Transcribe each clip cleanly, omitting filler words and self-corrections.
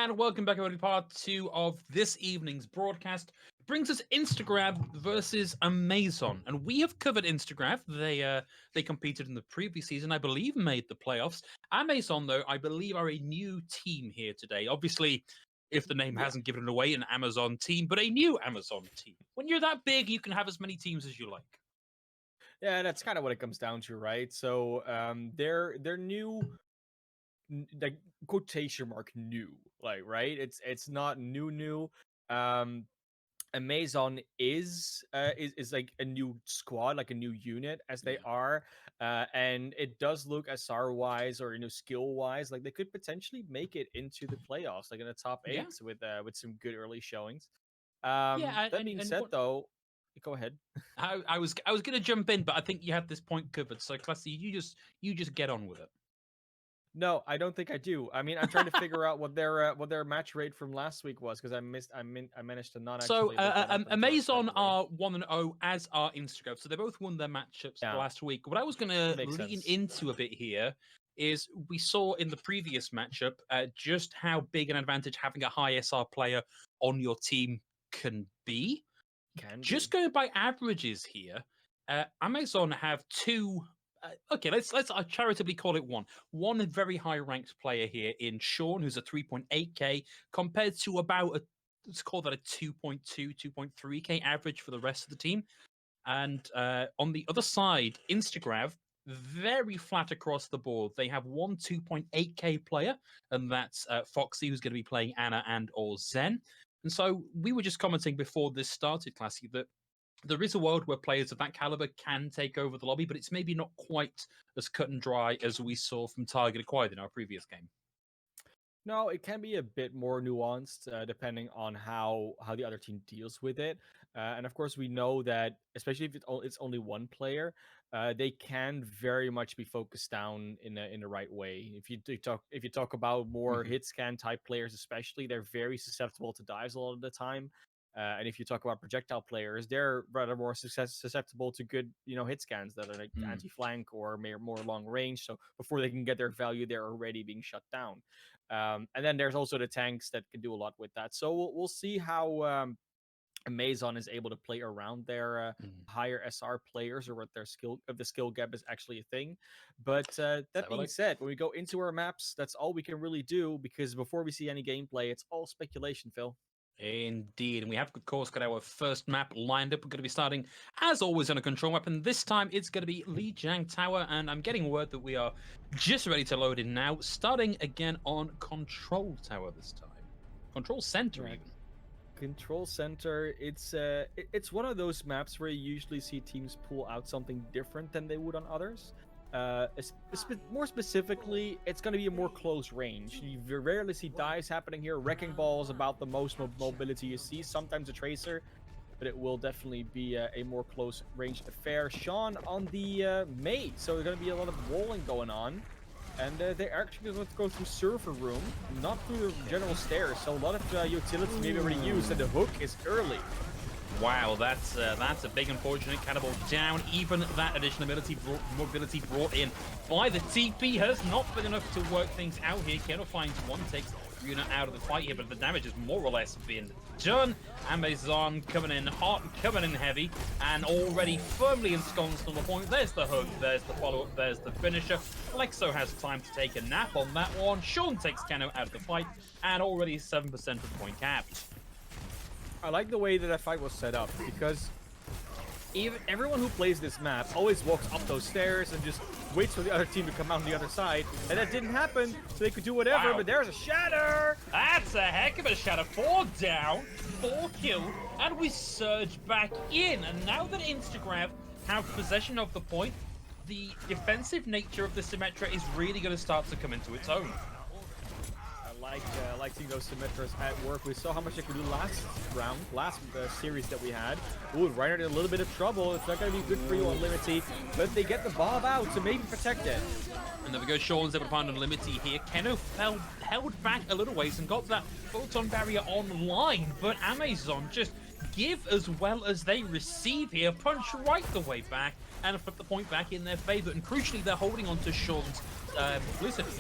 And welcome back, everybody. Part 2 of this evening's broadcast brings us Instagrav versus A-MEI-ZON. And we have covered Instagrav. They competed in the previous season, I believe made the playoffs. A-MEI-ZON, though, I believe are a new team here today. Obviously, if the name hasn't given it away, an Amazon team, but a new Amazon team. When you're that big, you can have as many teams as you like. Yeah, that's kind of what it comes down to, right? So they're new, like quotation mark new, like right? It's not new. Um, A-MEI-ZON is like a new squad, like a new unit as they are, and it does look SR wise or skill wise like they could potentially make it into the playoffs, like in the top 8 with some good early showings. Yeah, That being said, though, go ahead. I was going to jump in, but I think you have this point covered. So, Classy, you just get on with it. No, I don't think I do. I mean, I'm trying to figure out what their match rate from last week was because I managed to not So, actually look that up until A-MEI-ZON February. are 1-0, as are Instagram. So they both won their matchups last week. What I was going to lean into a bit here is we saw in the previous matchup just how big an advantage having a high SR player on your team can be. Just going by averages here, A-MEI-ZON have two. Okay, let's charitably call it one. One very high ranked player here in Sean, who's a 3.8k, compared to about let's call that a 2.2, 2.3k average for the rest of the team. And on the other side, Instagrav, very flat across the board. They have one 2.8k player, and that's Foxy, who's going to be playing Anna and or Zen. And so we were just commenting before this started, Classy, that there is a world where players of that caliber can take over the lobby, but it's maybe not quite as cut and dry as we saw from Target Acquired in our previous game. No, it can be a bit more nuanced depending on how the other team deals with it. And of course, we know that especially if it's only one player, they can very much be focused down in the right way. If you talk about more hit scan type players, especially, they're very susceptible to dives a lot of the time. And if you talk about projectile players, they're rather more susceptible to good, hit scans that are like anti-flank or more long range. So before they can get their value, they're already being shut down. And then there's also the tanks that can do a lot with that. So we'll see how A-MEI-ZON is able to play around their higher SR players, or what their the skill gap is actually a thing. But that being said, when we go into our maps, that's all we can really do, because before we see any gameplay, it's all speculation, Phil. Indeed, and we have, of course, got our first map lined up. We're going to be starting, as always, on a control map, and this time it's going to be Lijiang Tower, and I'm getting word that we are just ready to load in now, starting again on Control Tower this time. Control Center, even. Control Center, it's one of those maps where you usually see teams pull out something different than they would on others. More specifically, it's going to be a more close range. You rarely see dives happening here. Wrecking Ball is about the most mobility you see. Sometimes a Tracer, but it will definitely be a more close range affair. Sean on the Mei, so there's going to be a lot of walling going on. And they're actually going to go through server room, not through the general stairs. So a lot of utility maybe already used, and the hook is early. Wow, that's a big unfortunate cannibal down. Even that additional mobility brought in by the TP has not been enough to work things out here. Keno finds one, takes Runa out of the fight here, but the damage has more or less been done. A-MEI-ZON coming in hot, coming in heavy, and already firmly ensconced on the point. There's the hook, there's the follow-up, there's the finisher. Lexo has time to take a nap on that one. Sean takes Keno out of the fight, and already 7% of the point capped. I like the way that fight was set up, because everyone who plays this map always walks up those stairs and just waits for the other team to come out on the other side, and that didn't happen, so they could do whatever. Wow. But there's a shatter! That's a heck of a shatter. 4 down, 4 kill, and we surge back in. And now that Instagram have possession of the point, the defensive nature of the Symmetra is really going to start to come into its own. I like seeing those Symmetras at work. We saw how much they could do last series that we had. Ooh, Reinhardt in a little bit of trouble. It's not going to be good for you on Limity, but they get the Bob out to maybe protect it. And there we go, Sean's able to find Unlimity here. Keno held back a little ways and got that photon barrier online, but A-MEI-ZON just give as well as they receive here, punch right the way back, and flip the point back in their favor. And crucially, they're holding on to Sean's Felicity.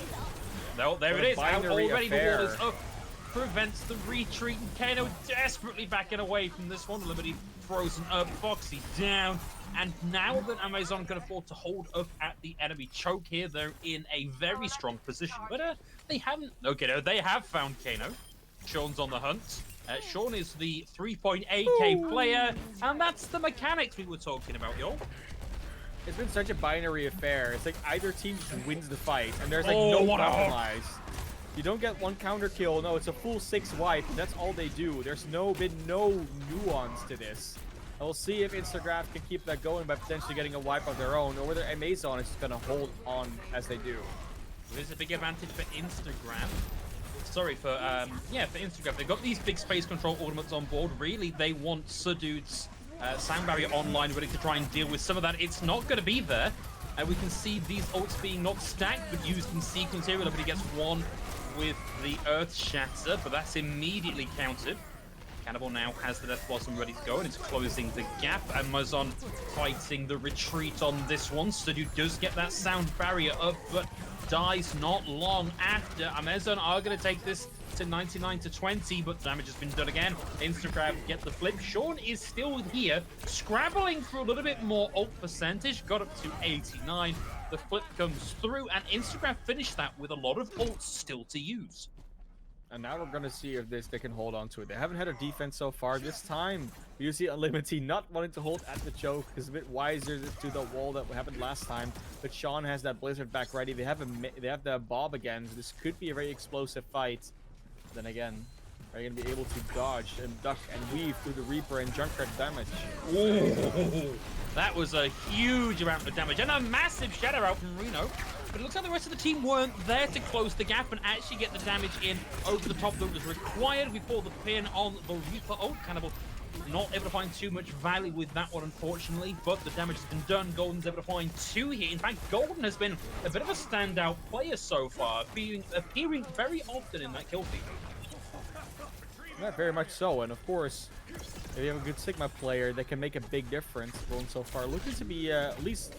No, there it is. Already the wall is up. prevents the retreat. And Kano desperately backing away from this one. Liberty frozen up, Foxy down. And now that A-MEI-ZON can afford to hold up at the enemy choke here, they're in a very strong position. But they haven't... Okay, no, they have found Kano. Sean's on the hunt. Sean is the 3.8k player, and that's the mechanics we were talking about, y'all. It's been such a binary affair. It's like either team just wins the fight, and there's like no compromise. You don't get one counter kill. No, it's a full 6 wipe, and that's all they do. There's been no nuance to this. And we'll see if Instagrav can keep that going by potentially getting a wipe of their own, or whether A-MEI-ZON is just going to hold on as they do. There's a big advantage for Instagram. Sorry, for Instagram. They've got these big space control ornaments on board. Really, they want Sudude's sound barrier online, ready to try and deal with some of that. It's not going to be there. We can see these ults being not stacked, but used in sequence here. Nobody gets one with the Earth Shatter, but that's immediately countered. Cannibal now has the Death Blossom ready to go, and it's closing the gap. And A-MEI-ZON fighting the retreat on this one. Sudude does get that sound barrier up, but dies not long after. A-MEI-ZON are going to take this to 99-20, but damage has been done again. Instagram get the flip. Sean is still here, scrabbling for a little bit more ult percentage. Got up to 89. The flip comes through, and Instagram finished that with a lot of ults still to use. And now we're going to see if they can hold on to it. They haven't had a defense so far. This time, you see Unlimited not wanting to hold at the choke. Is a bit wiser to the wall that happened last time. But Sean has that Blizzard back ready. They have the Bob again. So this could be a very explosive fight. Then again, are you going to be able to dodge and duck and weave through the Reaper and Junkrat damage? Ooh, that was a huge amount of damage. And a massive shadow out from Reno. But it looks like the rest of the team weren't there to close the gap and actually get the damage in over the top that was required. We pull the pin on the Reaper. Oh, Cannibal not able to find too much value with that one, unfortunately. But the damage has been done. Golden's able to find 2 here. In fact, Golden has been a bit of a standout player so far, appearing very often in that kill feed. Yeah, very much so. And of course, if you have a good Sigma player, that can make a big difference. Golden so far looking to be at least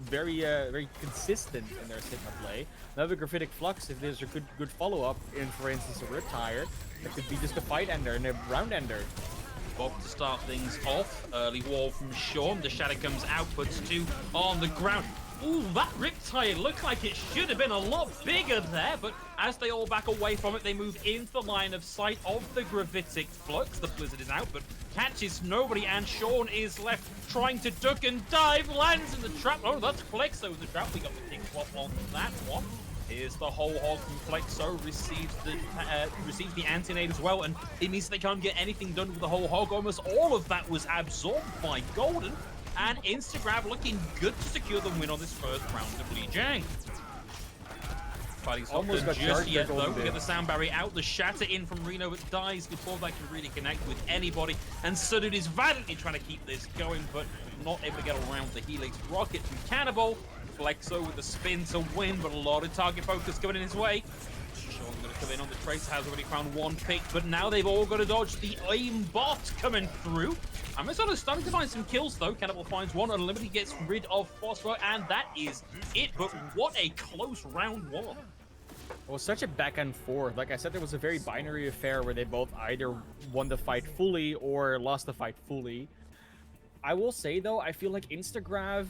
very consistent in their Sigma play. Another Graphitic Flux, if there's a good follow-up in, for instance, a Riptire, it could be just a fight ender and a round ender. Bob to start things off. Early wall from Sean. The shadow comes out, puts 2 on the ground. Ooh, that Riptire looked like it should have been a lot bigger there, but as they all back away from it, they move into the line of sight of the Gravitic Flux. The Blizzard is out, but catches nobody, and Sean is left trying to duck and dive, lands in the trap. Oh, that's Flexo with the trap. We got the kick flop on that one. Here's the whole hog from Flexo, receives the anti-nade as well, and it means they can't get anything done with the whole hog. Almost all of that was absorbed by Golden. And Instagram looking good to secure the win on this first round of Lijiang. Fighting's almost got just yet though. We get the sound barrier out, the shatter in from Reno, but dies before they can really connect with anybody. And Sudude is valiantly trying to keep this going, but not able to get around the Helix rocket from Cannibal. Flexo with the spin to win, but a lot of target focus going in his way. Sean's going to come in on the trace, has already found 1 pick, but now they've all got to dodge the aim bot coming through. A-MEI-ZON is starting to find some kills though. Cannibal finds 1, Unlimited gets rid of Phosphor, and that is it. But what a close round 1. It was such a back and forth. Like I said, there was a very binary affair where they both either won the fight fully or lost the fight fully. I will say though, I feel like Instagrav,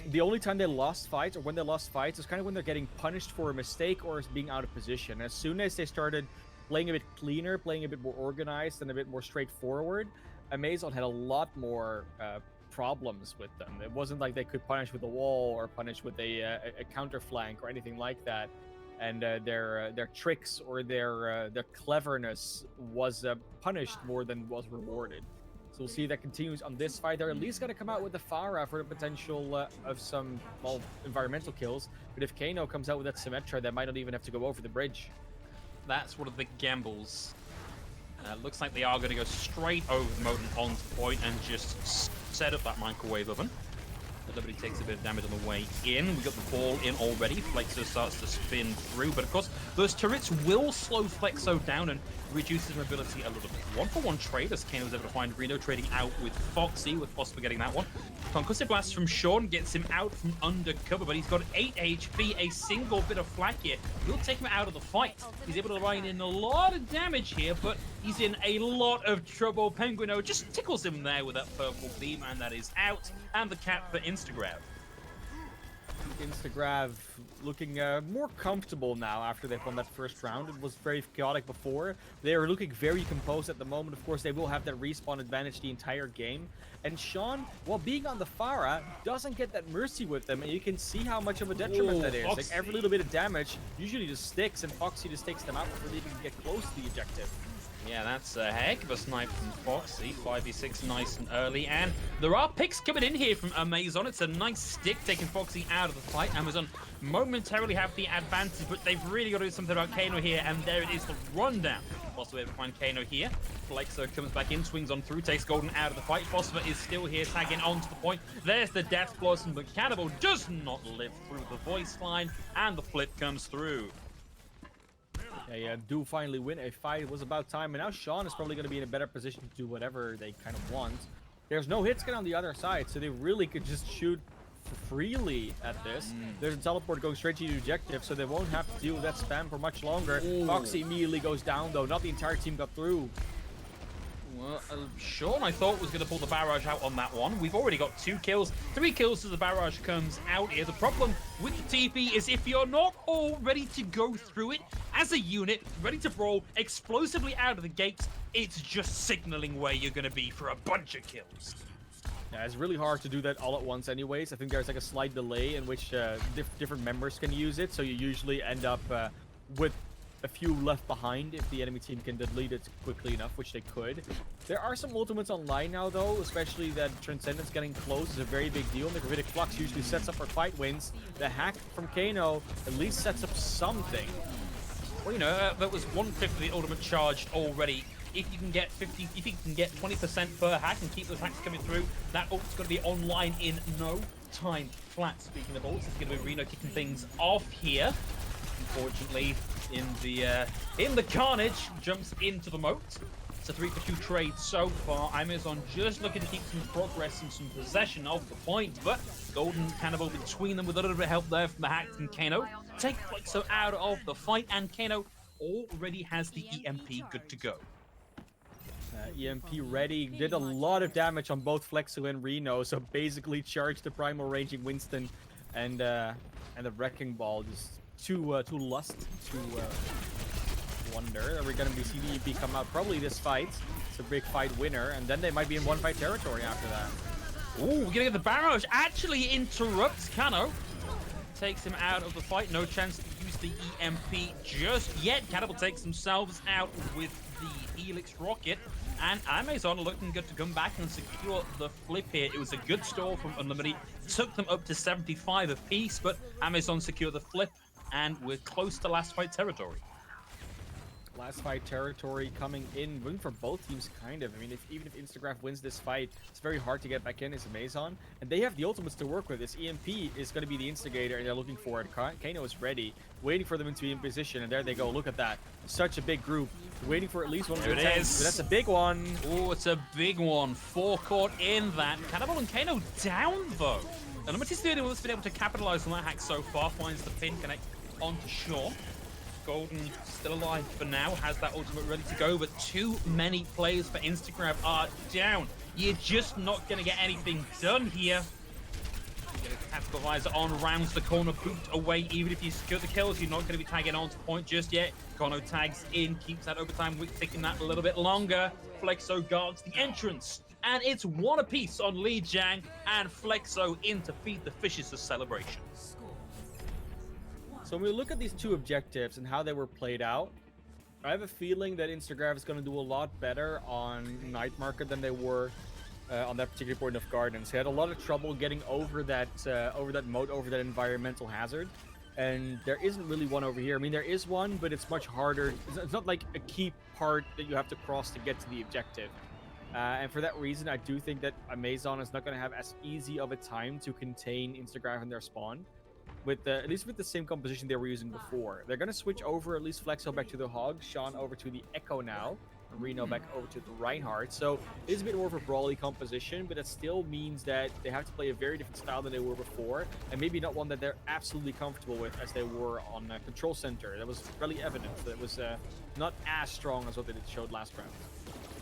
the only time they lost fights, or when they lost fights, is kind of when they're getting punished for a mistake or being out of position. As soon as they started playing a bit cleaner, playing a bit more organized, and a bit more straightforward, A-MEI-ZON had a lot more problems with them. It wasn't like they could punish with a wall or punish with a counter flank or anything like that. And their tricks or their cleverness was punished more than was rewarded. So we'll see if that continues on this fight. They're at least going to come out with the Pharah for the potential of some, well, environmental kills. But if Kano comes out with that Symmetra, they might not even have to go over the bridge. That's one of the gambles. Looks like they are going to go straight over the Moten onto point and just set up that microwave oven. Nobody takes a bit of damage on the way in. We got the ball in already. Flexo starts to spin through, but of course, those turrets will slow Flexo down and reduce his mobility a little bit. 1-for-1 trade as Kane was able to find Reno trading out with Foxy, with Phosphor getting that one. Concussive Blast from Sean gets him out from under cover, but he's got 8 HP, a single bit of flak here. Will take him out of the fight. He's able to line in a lot of damage here, but he's in a lot of trouble. Penguino just tickles him there with that purple beam, and that is out. And the cap for Instagrav. Instagrav looking more comfortable now after they've won that first round. It was very chaotic before. They are looking very composed at the moment. Of course, they will have that respawn advantage the entire game. And Sean, while being on the Pharah, doesn't get that mercy with them, and you can see how much of a detriment that is. Foxy. Like, every little bit of damage usually just sticks, and Foxy just takes them out before they even get close to the objective. Yeah, that's a heck of a snipe from Foxy. 5v6 nice and early. And there are picks coming in here from A-MEI-ZON. It's a nice stick taking Foxy out of the fight. AMZN momentarily have the advantage, but they've really got to do something about Kano here. And there it is, the rundown. Also able to find Kano here. Flexo comes back in, swings on through, takes Golden out of the fight. Phosphor is still here, tagging onto the point. There's the Death Blossom, but Cannibal does not live through the voice line. And the flip comes through. Yeah, do finally win a fight. It was about time, and now Sean is probably going to be in a better position to do whatever they kind of want. There's no hit scan on the other side, so they really could just shoot freely at this. There's a teleport going straight to the objective, so they won't have to deal with that spam for much longer. Foxy immediately goes down, though. Not the entire team got through. Well, Sean, I thought, was going to pull the barrage out on that one. We've already got 2 kills, 3 kills as the barrage comes out here. The problem with the TP is if you're not all ready to go through it as a unit, ready to brawl explosively out of the gates, it's just signaling where you're going to be for a bunch of kills. Yeah, it's really hard to do that all at once anyways. I think there's like a slight delay in which different members can use it, so you usually end up with a few left behind if the enemy team can delete it quickly enough, which they could. There are some ultimates online now, though, especially that Transcendence getting close is a very big deal. Necrovitic Flux usually sets up for fight wins. The hack from Kano at least sets up something. Well, you know, that was 1/5 of the ultimate charged already. If you can get 20% per hack and keep those hacks coming through, that ult's going to be online in no time flat. Speaking of ults, it's going to be Reno kicking things off here. Unfortunately, in the carnage, jumps into the moat. It's a 3-for-2 trade so far. A-MEI-ZON just looking to keep some progress and some possession of the point, but Golden Cannibal between them with a little bit of help there from the hack from Kano. Take Flexo out of the fight, and Kano already has the EMP good to go. EMP ready, did a lot of damage on both Flexo and Reno, so basically charged the primal ranging Winston and the Wrecking Ball. Just too lust to wonder. Are we going to be seeing EMP come out probably this fight? It's a big fight winner, and then they might be in 1-fight territory after that. Ooh, we're gonna get the barrage. Actually interrupts Kano. Takes him out of the fight. No chance to use the EMP just yet. Cannibal takes themselves out with the Helix rocket. And A-MEI-ZON looking good to come back and secure the flip here. It was a good stall from Unlimited. Took them up to 75 apiece, but A-MEI-ZON secure the flip, and we're close to last fight territory. Last fight territory coming in, winning for both teams, kind of. I mean, even if Instagrav wins this fight, it's very hard to get back in as A-MEI-ZON. And they have the ultimates to work with. This EMP is going to be the instigator, and they're looking for it. Kano is ready, waiting for them to be in position. And there they go. Look at that. Such a big group. Waiting for at least one of the attacks. But that's a big one. Oh, it's a big one. 4 caught in that. Cannibal and Kano down, though. Unlimited is the only one that's been able to capitalize on that hack so far. Finds the pin connect onto Shaw. Golden still alive for now, has that ultimate ready to go, but too many players for Instagram are down. You're just not going to get anything done here. You get a tactical visor on, rounds the corner, booped away. Even if you secure the kills, you're not going to be tagging onto point just yet. Kono tags in, keeps that overtime wick ticking that a little bit longer. Flexo guards the entrance, and it's 1 apiece on Li Jiang, and Flexo in to feed the fishes for celebration. So when we look at these 2 objectives and how they were played out, I have a feeling that Instagram is going to do a lot better on Night Market than they were on that particular point of Gardens. They had a lot of trouble getting over that moat, over that environmental hazard, and there isn't really one over here. I mean, there is one, but it's much harder. It's not like a key part that you have to cross to get to the objective. And for that reason, I do think that A-MEI-ZON is not going to have as easy of a time to contain Instagram in their spawn. At least with the same composition they were using before. They're going to switch over, at least Flexo back to the Hog, Sean over to the Echo now, and Reno back over to the Reinhardt. So it is a bit more of a brawly composition, but it still means that they have to play a very different style than they were before, and maybe not one that they're absolutely comfortable with as they were on Control Center. That was really evident that it was not as strong as what they showed last round.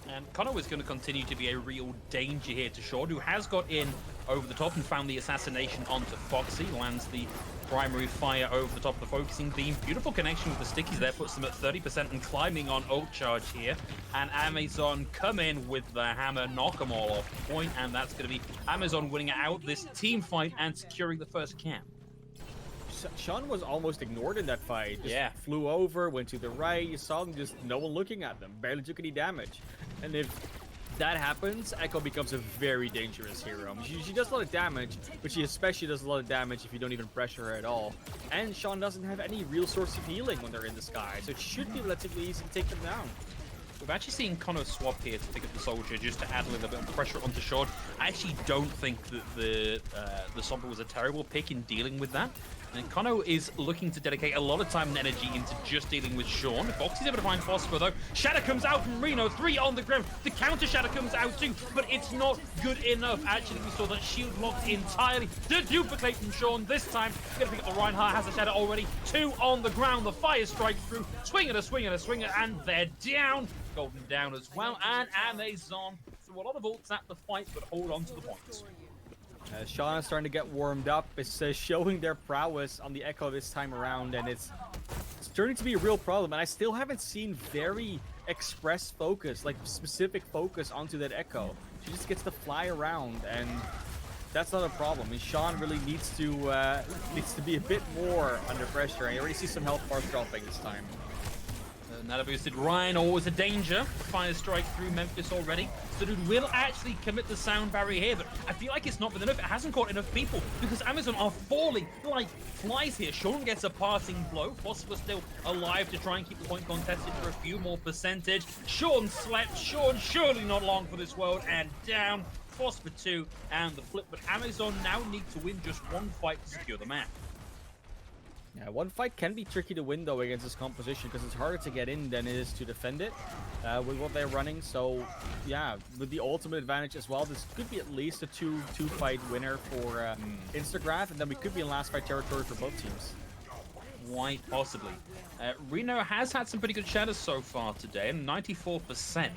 And Connor is going to continue to be a real danger here to Sean, who has got in over the top and found the assassination onto Foxy. Lands the primary fire over the top of the focusing beam. Beautiful connection with the stickies there, puts them at 30% and climbing on ult charge here. And A-MEI-ZON come in with the hammer, knock them all off point, and that's going to be A-MEI-ZON winning out this team fight and securing the first camp. Sean was almost ignored in that fight. Just flew over, went to the right. You saw him, just no one looking at them. Barely took any damage. And if that happens, Echo becomes a very dangerous hero. I mean, she does a lot of damage, but she especially does a lot of damage if you don't even pressure her at all. And Sean doesn't have any real source of healing when they're in the sky, so it should be relatively easy to take them down. We've actually seen Connor swap here to pick up the Soldier just to add a little bit of pressure onto Sean. I actually don't think that the Sombra was a terrible pick in dealing with that. And Kono is looking to dedicate a lot of time and energy into just dealing with Sean. Foxy's able to find Phosphor though. Shatter comes out from Reno, 3 on the ground. The counter Shatter comes out too, but it's not good enough. Actually, we saw that shield locked entirely. The duplicate from Sean this time. Gonna pick up the Reinhardt, has a Shatter already. 2 on the ground, the fire strikes through. Swing and a swing and a swing, and they're down. Golden down as well, and A-MEI-ZON. So a lot of ults at the fight, but hold on to the points. Sean is starting to get warmed up. It's showing their prowess on the Echo this time around, and it's turning to be a real problem. And I still haven't seen very express focus, like specific focus onto that Echo. She just gets to fly around, and that's not a problem. I mean, Sean really needs to be a bit more under pressure. And you already see some health bars dropping this time. Another boosted Ryan, always a danger. Fire strike through Memphis already. So dude will actually commit the sound barrier here, but I feel like it's not been enough. It hasn't caught enough people because A-MEI-ZON are falling like flies here. Sean gets a passing blow. Phosphor still alive to try and keep the point contested for a few more percentage. Sean slept. Sean surely not long for this world, and down. Phosphor 2 and the flip, but A-MEI-ZON now need to win just one fight to secure the map. Yeah, one fight can be tricky to win though against this composition because it's harder to get in than it is to defend it with what they're running. So yeah, with the ultimate advantage as well, this could be at least a two fight winner for Instagrav, and then we could be in last fight territory for both teams. Quite possibly. Reno has had some pretty good shadows so far today, and 94%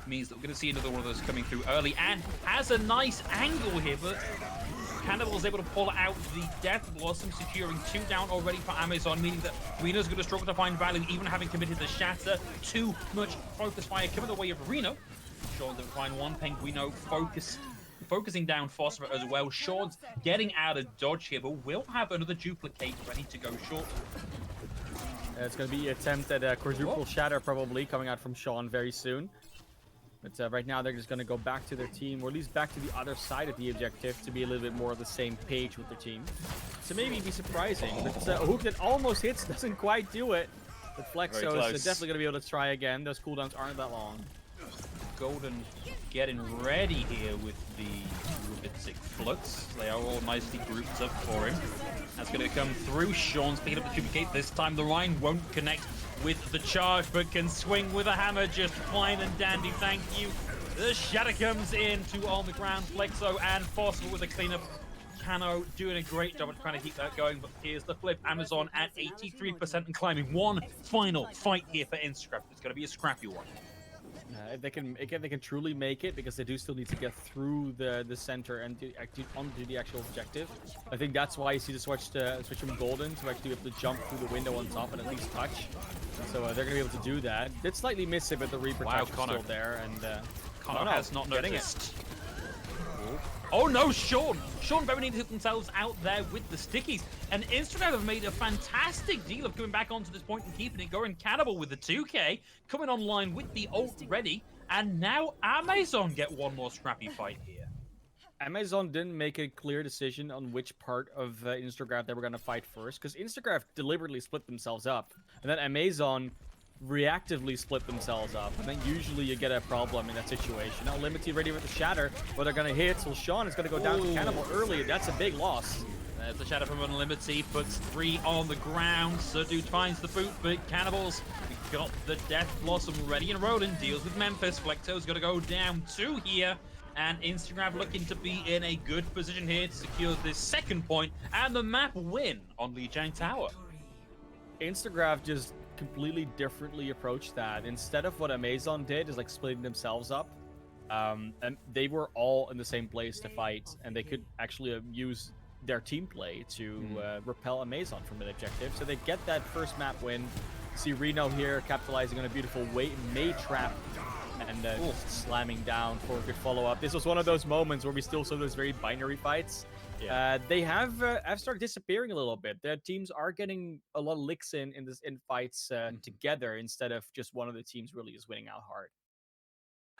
means that we're going to see another one of those coming through early, and has a nice angle here, but Cannibal's able to pull out the Death Blossom, securing 2 down already for A-MEI-ZON, meaning that Reno's going to struggle to find value, even having committed the Shatter. Too much focus fire coming the way of Reno. Sean doesn't find one. Penguino focusing down Phosphor as well. Sean's getting out of dodge here, but will have another duplicate ready to go short. It's going to be an attempt at a quadruple Shatter probably coming out from Sean very soon. But right now they're just going to go back to their team, or at least back to the other side of the objective to be a little bit more on the same page with their team. So maybe be surprising. But a hook that almost hits doesn't quite do it. But Flexo is definitely going to be able to try again. Those cooldowns aren't that long. Golden getting ready here with the Rubitzik Flux. They are all nicely grouped up for him. That's going to come through. Sean's picking up the duplicate. This time the Rhine won't connect with the charge, but can swing with a hammer just fine and dandy. Thank you. The Shatter comes in, 2 on the ground. Flexo and Phosphor with a cleanup. Cano doing a great job of trying to keep that going, but here's the flip. A-MEI-ZON at 83% and climbing. One final fight here for Instagram. It's going to be a scrappy one. If they can truly make it, because they do still need to get through the center and onto the actual objective. I think that's why you see the switch from Golden to actually be able to jump through the window on top and at least touch. So they're gonna be able to do that. Did slightly miss it, but the Reaper touch is still there, and Connor has not noticed. Oh no, Sean very nearly hit themselves out there with the stickies. And Instagram have made a fantastic deal of coming back onto this point and keeping it going. Cannibal with the 2K, coming online with the ult ready. And now A-MEI-ZON get one more scrappy fight here. A-MEI-ZON didn't make a clear decision on which part of Instagram they were going to fight first, because Instagram deliberately split themselves up. And then A-MEI-ZON reactively split themselves up, and then usually you get a problem in that situation. Now Limity ready with the Shatter, but they're gonna hit, so Sean is gonna go down to Cannibal early, and that's a big loss. There's the Shadow from Unlimited, puts 3 on the ground. Dude finds the boot, but Cannibals got the Death Blossom ready and rolling. Deals with Memphis. Flecto's gonna go down 2 here. And Instagram looking to be in a good position here to secure this second point and the map win on Lijiang Tower. Instagram just completely differently approached that. Instead of what A-MEI-ZON did, is like splitting themselves up. And they were all in the same place to fight, and they could actually use their team play to repel A-MEI-ZON from an objective. So they get that first map win. See Reno here capitalizing on a beautiful Mei trap and just slamming down for a good follow-up. This was one of those moments where we still saw those very binary fights. Yeah. They have started disappearing a little bit. Their teams are getting a lot of licks in fights together instead of just one of the teams really is winning out hard.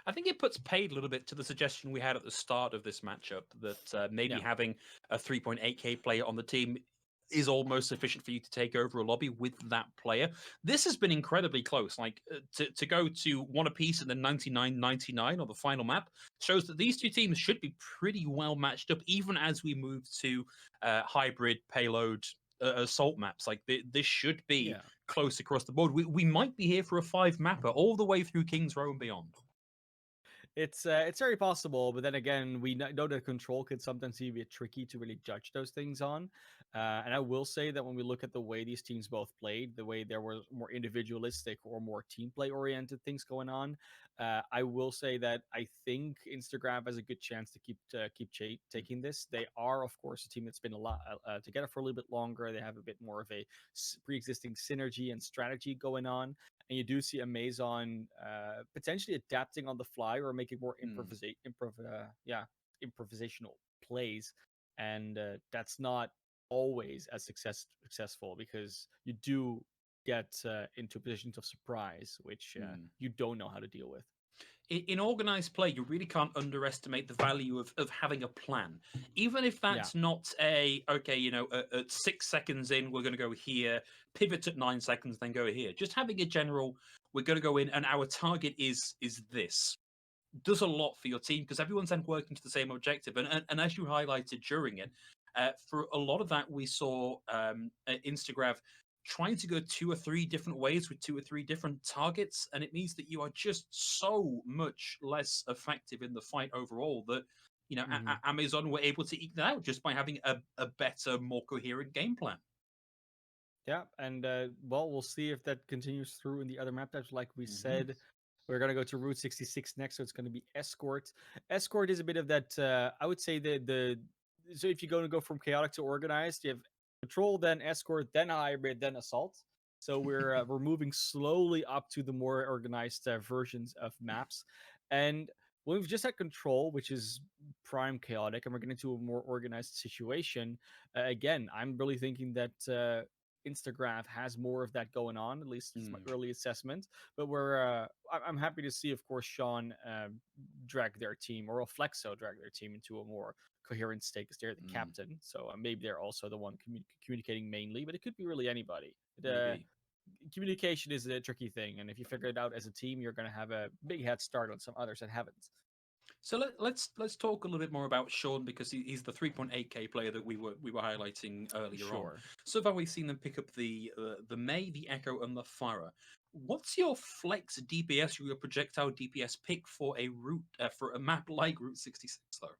I think it puts paid a little bit to the suggestion we had at the start of this matchup that maybe having a 3.8k player on the team is almost sufficient for you to take over a lobby with that player. This has been incredibly close. Like to go to one apiece and then 99-99 on the final map shows that these two teams should be pretty well matched up, even as we move to hybrid payload assault maps. Like this should be close across the board. We might be here for a 5 mapper all the way through King's Row and beyond. It's very possible, but then again, we know that control could sometimes be a bit tricky to really judge those things on. And I will say that when we look at the way these teams both played, the way there were more individualistic or more team play oriented things going on, I will say that I think Instagram has a good chance to keep taking this. They are, of course, a team that's been a lot together for a little bit longer. They have a bit more of a pre-existing synergy and strategy going on. And you do see A-MEI-ZON potentially adapting on the fly or making more improvisational plays, and that's not always as successful because you do get into positions of surprise, which you don't know how to deal with. In organized play, you really can't underestimate the value of having a plan. Even if that's not at 6 seconds in, we're going to go here, pivot at 9 seconds, then go here. Just having a general, we're going to go in and our target is this, does a lot for your team because everyone's then working to the same objective. And as you highlighted during it, for a lot of that, we saw Instagram trying to go 2 or 3 different ways with 2 or 3 different targets, and it means that you are just so much less effective in the fight overall that A-MEI-ZON were able to eke that out just by having a better, more coherent game plan. Yeah, and we'll see if that continues through in the other map types. Like we said, we're gonna go to Route 66 next, so it's gonna be Escort. Escort is a bit of that. I would say so if you're going to go from chaotic to organized, you have control, then escort, then hybrid, then assault. So we're moving slowly up to the more organized versions of maps. And when we've just had control, which is prime chaotic, and we're getting to a more organized situation, again, I'm really thinking that Instagram has more of that going on. At least it's my early assessment. But I'm happy to see, of course, Sean drag their team, or Flexo drag their team into a more coherent state because they're the captain. So maybe they're also the one communicating mainly, but it could be really anybody. Communication is a tricky thing, and if you figure it out as a team, you're going to have a big head start on some others that haven't. So let's talk a little bit more about Sean because he's the 3.8k player that we were highlighting earlier on. So far we've seen them pick up the Mei, the Echo, and the Farah. What's your flex DPS or your projectile DPS pick for a map like Route 66 though?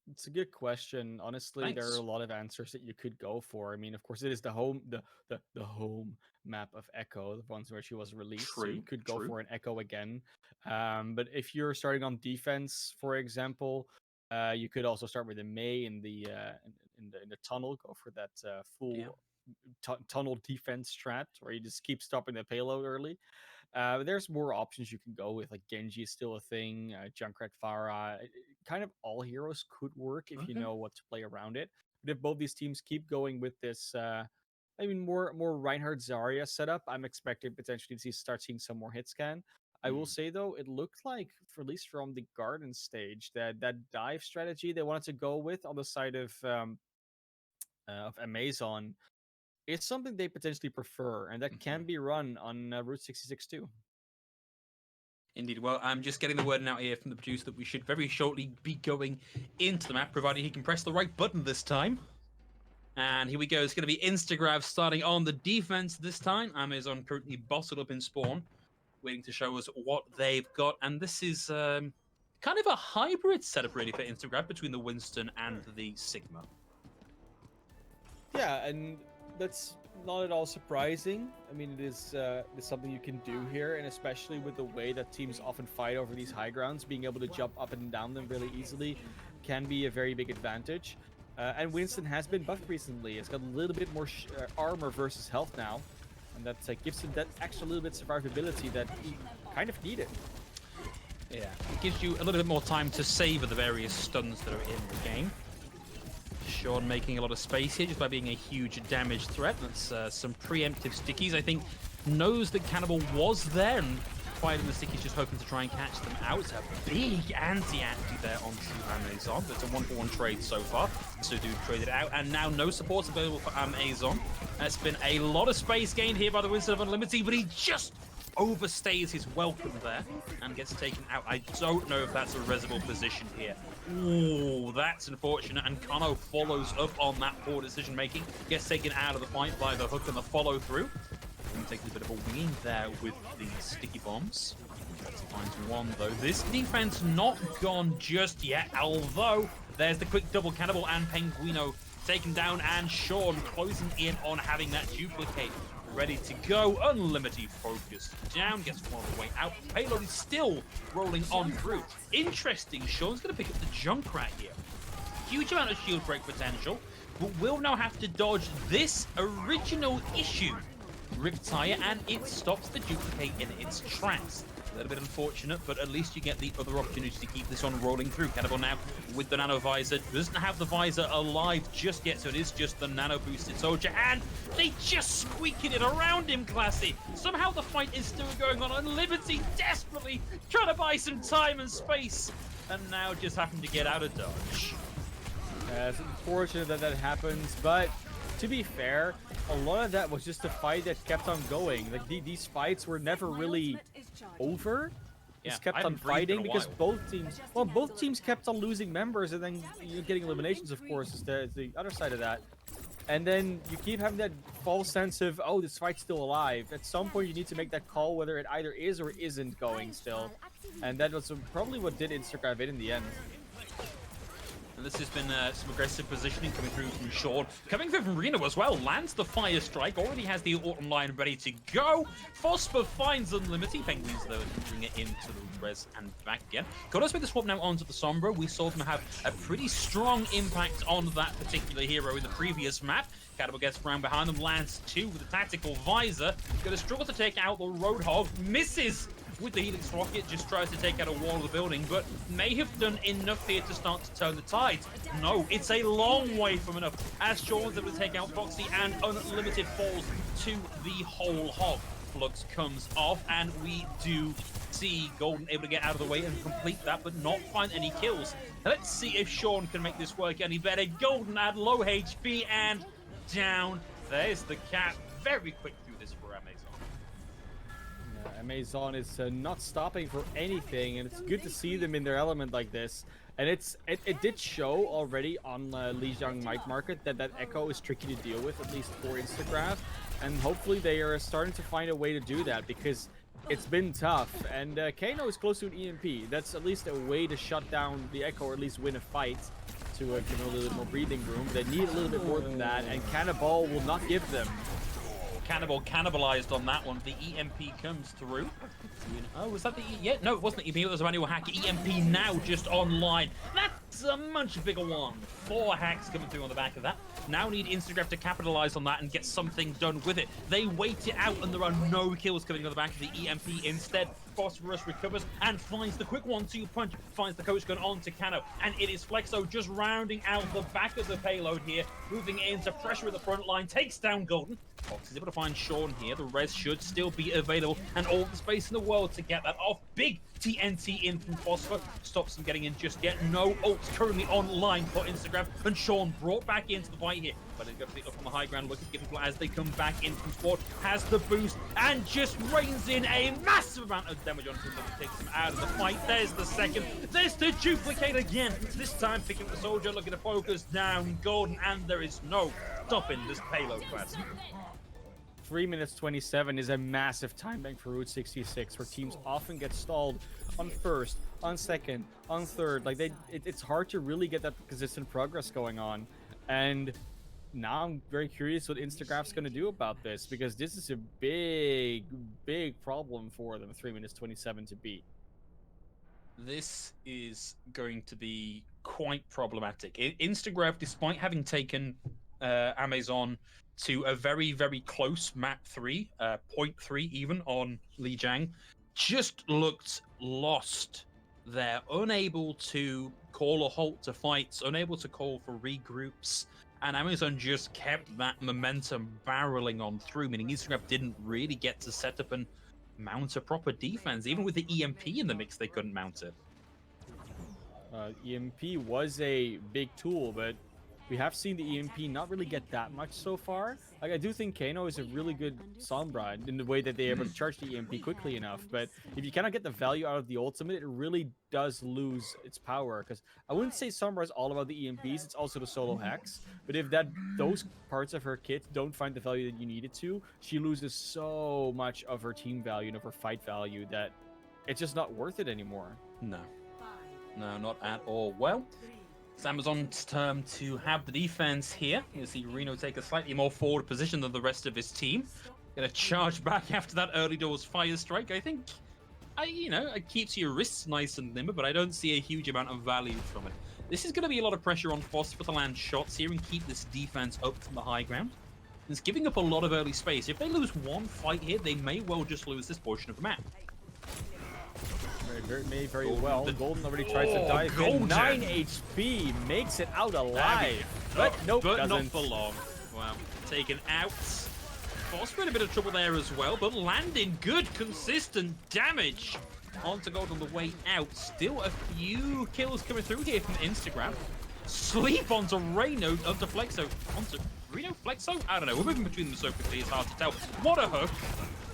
It's a good question. Honestly, there are a lot of answers that you could go for. I mean, of course, it is the home map of Echo, the ones where she was released. So you could go for an Echo again. But if you're starting on defense, for example, you could also start with a Mei in the tunnel. Go for that full tunnel defense strat, where you just keep stopping the payload early. There's more options you can go with, like Genji is still a thing, Junkrat, Farah. Kind of all heroes could work if you know what to play around it. But if both these teams keep going with this, more Reinhardt Zarya setup, I'm expecting potentially to start seeing some more hit scan. I will say though, it looked like, at least from the Garden stage, that dive strategy they wanted to go with on the side of A-MEI-ZON is something they potentially prefer, and that can be run on Route 66 too. Indeed. Well, I'm just getting the word out here from the producer that we should very shortly be going into the map, provided he can press the right button this time. And here we go. It's going to be Instagrav starting on the defense this time. A-MEI-ZON currently bottled up in spawn, waiting to show us what they've got. And this is kind of a hybrid setup, really, for Instagrav between the Winston and the Sigma. Yeah, and that's not at all surprising. I mean, it is something you can do here, and especially with the way that teams often fight over these high grounds, being able to jump up and down them really easily can be a very big advantage. And Winston has been buffed recently. It's got a little bit more armor versus health now, and that gives him that extra little bit of survivability that he kind of needed. Yeah, it gives you a little bit more time to savor the various stuns that are in the game. Sean making a lot of space here just by being a huge damage threat. That's some preemptive stickies. I think knows that Cannibal was there and fighting the stickies, just hoping to try and catch them out. It's a big anti-active there onto A-MEI-ZON. It's a 1-for-1 trade so far. So dude traded out, and now no support available for A-MEI-ZON. That's been a lot of space gained here by the Winston of Unlimited, but he just overstays his welcome there and gets taken out. I don't know if that's a resible position here. Ooh, that's unfortunate, and Kano follows up on that poor decision making, gets taken out of the fight by the hook and the follow through. And taking a bit of a wing there with the sticky bombs. Finds one though. This defense not gone just yet, although there's the quick double. Cannibal and Penguino taken down, and Sean closing in on having that duplicate ready to go. Unlimited focus down, gets one on the way out. Payload is still rolling on through. Interesting, Sean's going to pick up the Junkrat here. Huge amount of shield break potential, but will now have to dodge this original issue. Riptire, and it stops the duplicate in its tracks. A little bit unfortunate, but at least you get the other opportunity to keep this on rolling through. Cannibal now with the nano visor. Doesn't have the visor alive just yet, so it is just the nano boosted soldier, and they just squeaking it around him, Classy. Somehow the fight is still going on, and Liberty desperately trying to buy some time and space, and now just having to get out of dodge. It's unfortunate that that happens, but to be fair, a lot of that was just a fight that kept on going. Like these fights were never really over. Just kept on fighting because both teams kept on losing members, and then you're getting eliminations, of course, is the other side of that. And then you keep having that false sense of, oh, this fight's still alive. At some point, you need to make that call whether it either is or isn't going still. And that was probably what did Instagrav it in the end. And this has been some aggressive positioning coming through from Sean. Coming through from Reno as well. Lands the Fire Strike. Already has the Autumn Line ready to go. Phosphor finds Unlimited. Penguins, though, bring it into the res and back again. Kodos made the swap now onto the Sombra. We saw them have a pretty strong impact on that particular hero in the previous map. Cannibal gets around behind them. Lands 2 with a tactical visor. Going to struggle to take out the Roadhog. Misses with the Helix Rocket, just tries to take out a wall of the building, but may have done enough here to start to turn the tides. No, it's a long way from enough, as Sean's able to take out Foxy, and Unlimited falls to the whole hog. Flux comes off, and we do see Golden able to get out of the way and complete that, but not find any kills. Let's see if Sean can make this work any better. Golden at low HP, and down. There's the cap. Very quick through this for A-MEI-ZON. A-MEI-ZON is not stopping for anything, and it's good to see them in their element like this. And it did show already on Lijiang Night Market that Echo is tricky to deal with, at least for Instagrav. And hopefully they are starting to find a way to do that, because it's been tough. And Kano is close to an EMP. That's at least a way to shut down the Echo, or at least win a fight, to give them a little bit more breathing room. They need a little bit more than that, and Cannibal will not give them. Cannibal cannibalized on that one. The EMP comes through. Oh, was that the yeah? No, it wasn't the EMP. It was a manual hack. EMP now just online. That's a much bigger one. 4 hacks coming through on the back of that. Now need Instagram to capitalize on that and get something done with it. They wait it out, and there are no kills coming on the back of the EMP. Instead, Phosphorus recovers and finds the quick 1-2 punch, finds the coach gun onto Cano, and it is Flexo just rounding out the back of the payload here, moving into pressure at the front line, takes down Golden. Fox is able to find Sean here. The res should still be available, and all the space in the world to get that off. Big TNT in from Phosphor, stops him getting in just yet. No ults currently online for Instagram, and Sean brought back into the fight here. but it's got to be up on the high ground, looking to get people as they come back in from sport, has the boost, and just rains in a massive amount of damage onto him that takes him out of the fight. There's the second, there's the duplicate again, this time picking up the soldier, looking to focus down Golden, and there is no stopping this payload class. 3 minutes 27 is a massive time bank for Route 66, where teams often get stalled on first, on second, on third. Like it's hard to really get that consistent progress going on. And now I'm very curious what Instagrav's going to do about this, because this is a big problem for them. 3 minutes 27 to beat. This is going to be quite problematic. Instagrav, despite having taken A-MEI-ZON to a very, very close map 3, 0.3 even on Lijiang, just looked lost there, unable to call a halt to fights, unable to call for regroups, and A-MEI-ZON just kept that momentum barreling on through, meaning Instagram didn't really get to set up and mount a proper defense. Even with the EMP in the mix, they couldn't mount it. EMP was a big tool, but we have seen the EMP not really get that much so far. Like, I do think Kano is a really good Sombra in the way that they're able to charge the EMP quickly enough, but if you cannot get the value out of the ultimate, it really does lose its power, because I wouldn't say Sombra is all about the EMPs, it's also the solo hacks, but if those parts of her kit don't find the value that you need it to, she loses so much of her team value and of her fight value that it's just not worth it anymore. No, not at all. Well, it's A-MEI-ZON's turn to have the defense here. You see Reno take a slightly more forward position than the rest of his team. Gonna charge back after that early doors fire strike. I think, it keeps your wrists nice and limber, but I don't see a huge amount of value from it. This is gonna be a lot of pressure on Phosphor to land shots here and keep this defense up from the high ground. It's giving up a lot of early space. If they lose one fight here, they may well just lose this portion of the map. Very well. Golden already tries to dive in. 9 HP, makes it out alive. But nope, but doesn't. Not for long. Wow, taken out. Phosphor in a bit of trouble there as well, but landing good, consistent damage onto Gold on the way out. Still a few kills coming through here from Instagram. Sleep onto Reno, onto Flexo. Onto Reno? Flexo? I don't know. We're moving between them so quickly, it's hard to tell. What a hook.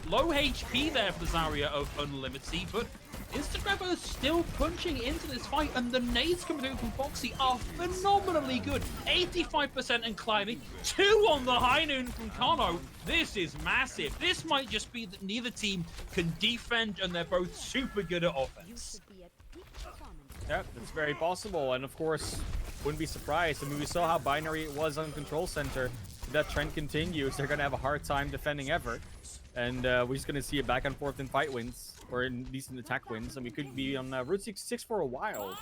Low HP there for the Zarya of Unlimited, but Instagram are still punching into this fight, and the nades coming through from Foxy are phenomenally good. 85% and climbing. 2 on the high noon from Kano. This is massive. This might just be that neither team can defend, and they're both super good at offense. Yeah, that's very possible, and of course, wouldn't be surprised. I mean, we saw how binary it was on Control Center. If that trend continues, they're going to have a hard time defending ever. And we're just going to see a back and forth in fight wins, or in decent attack wins, and we could be on Route 66 for a while.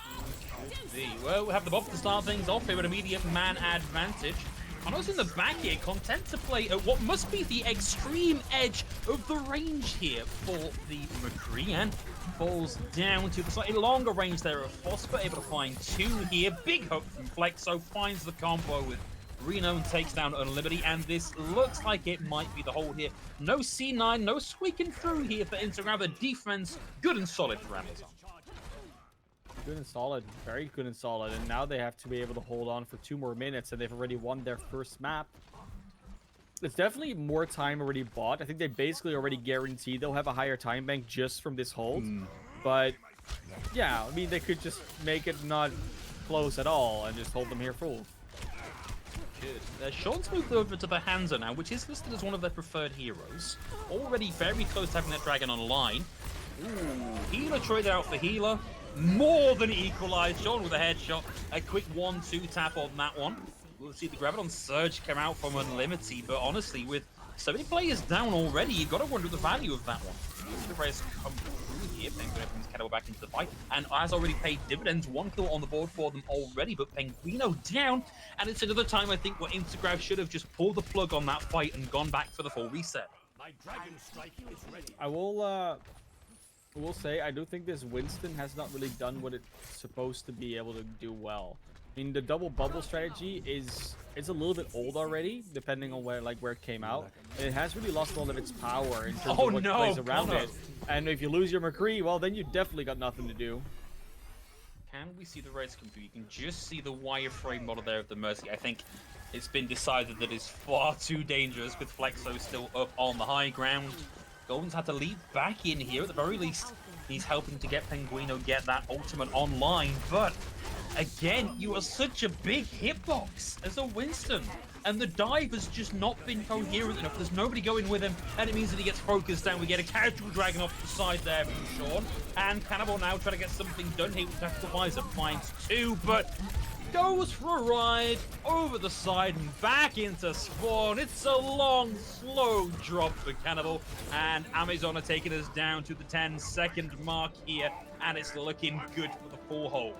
Well, we have the buff to start things off here with immediate man advantage. Kano's in the back here, content to play at what must be the extreme edge of the range here for the McCree, and falls down to the slightly longer range there of Phosphor, able to find 2 here. Big hook from Flexo, finds the combo with Reno and takes down Unlimited, and this looks like it might be the hold here. No C9, no squeaking through here for Instagram. The defense, good and solid for A-MEI-ZON. Good and solid, very good and solid, and now they have to be able to hold on for 2 more minutes, and they've already won their first map. It's definitely more time already bought. I think they basically already guaranteed they'll have a higher time bank just from this hold. But yeah, I mean, they could just make it not close at all and just hold them here full. Good. Sean's moved over to the Hanzo now, which is listed as one of their preferred heroes. Already very close to having that dragon online. Ooh, Healer traded out for Healer. More than equalized. Sean with a headshot. A quick 1-2 tap on that one. We'll see the Graviton Surge come out from Unlimited, but honestly, with so many players down already, you've got to wonder the value of that one. The race come through here. Penguin brings Kettle back into the fight, and has already paid dividends. 1 kill on the board for them already, but Penguino down, and it's another time I think where Instagram should have just pulled the plug on that fight and gone back for the full reset. My dragon strike is ready. I will say, I do think this Winston has not really done what it's supposed to be able to do well. I mean, the double bubble strategy is a little bit old already, depending on where it came out. It has really lost a lot of its power in terms of what plays around it. And if you lose your McCree, well, then you definitely got nothing to do. Can we see the race come through? You can just see the wireframe model there of the Mercy. I think It's been decided that it's far too dangerous with Flexo still up on the high ground. Golden's had to leap back in here. At the very least, he's helping to get Penguino get that ultimate online. But again, you are such a big hitbox as a Winston. And the dive has just not been coherent enough. There's nobody going with him, and it means that he gets focused down. We get a casual dragon off the side there from Sean. And Cannibal now trying to get something done here with Tactical Visor. Finds two, but goes for a ride over the side and back into spawn. It's a long, slow drop for Cannibal. And A-MEI-ZON are taking us down to the 10-second mark here. And it's looking good for the full hold.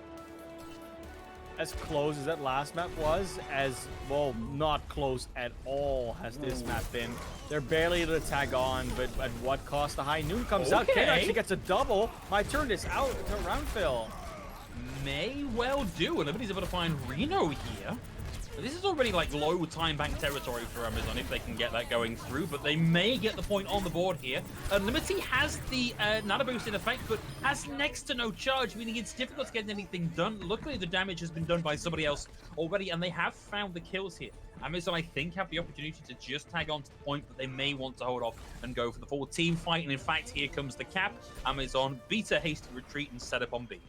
As close as that last map was, as well, not close at all has this map been. They're barely able to tag on, but at what cost? The high noon comes out. Kane actually gets a double. Might turn this out to round fill. May well do. And nobody's able to find Reno here. This is already like low time bank territory for A-MEI-ZON if they can get that going through, but they may get the point on the board here. Unlimity has the nano boost in effect, but has next to no charge, meaning it's difficult to get anything done. Luckily, the damage has been done by somebody else already, and they have found the kills here. A-MEI-ZON, I think, have the opportunity to just tag on to the point, but they may want to hold off and go for the full team fight. And in fact, here comes the cap. A-MEI-ZON beat a hasty retreat and set up on B.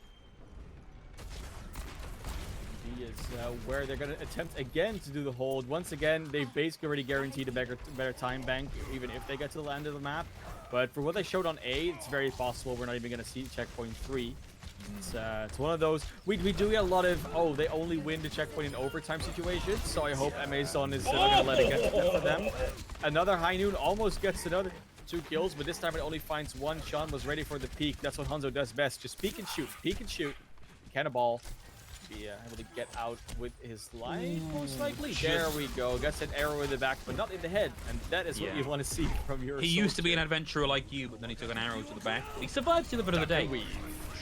Is where they're going to attempt again to do the hold. Once again, they've basically already guaranteed a better time bank, even if they get to the land of the map. But for what they showed on A, it's very possible we're not even going to see checkpoint 3. It's one of those. We do get a lot of, oh, they only win the checkpoint in overtime situations, so I hope A-MEI-ZON is not going to let it get to them. Another high noon almost gets another 2 kills, but this time it only finds 1. Sean was ready for the peek. That's what Hanzo does best. Just peek and shoot. Peek and shoot. Cannonball. Be able to get out with his life, most likely. There we go. Gets an arrow in the back, but not in the head. And that is what you want to see from your He used to be an adventurer like you, but then he took an arrow to the back. He survived to the bit of the day.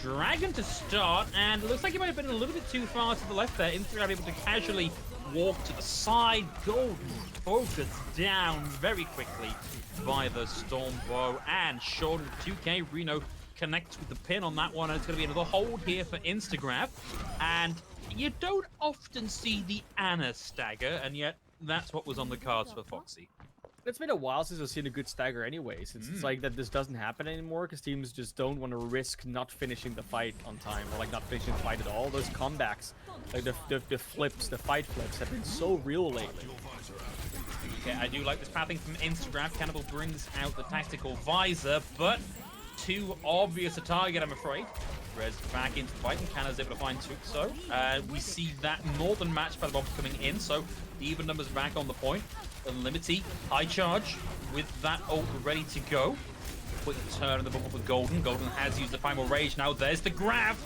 Dragon to start, and it looks like he might have been a little bit too far to the left there. Instagrav able to casually walk to the side. Golden focused down very quickly by the Stormbow. And Sean with 2K. Reno connects with the pin on that one, and it's going to be another hold here for Instagrav. And you don't often see the Anna stagger, and yet that's what was on the cards for Foxy. It's been a while since I've seen a good stagger anyways. It's like that this doesn't happen anymore because teams just don't want to risk not finishing the fight on time, or like not finishing the fight at all. Those comebacks, like the flips, the fight flips, have been so real lately. Okay, I do like this pathing from Instagram. Cannibal brings out the tactical visor, but too obvious a target, I'm afraid. Rez back into the fight, and Canna's able to find Tuxo. We see that more than matched by the bomb coming in, so even numbers back on the point. Unlimity, high charge with that ult ready to go. Quick turn in the bubble for Golden. Golden has used the primal rage. Now there's the grab.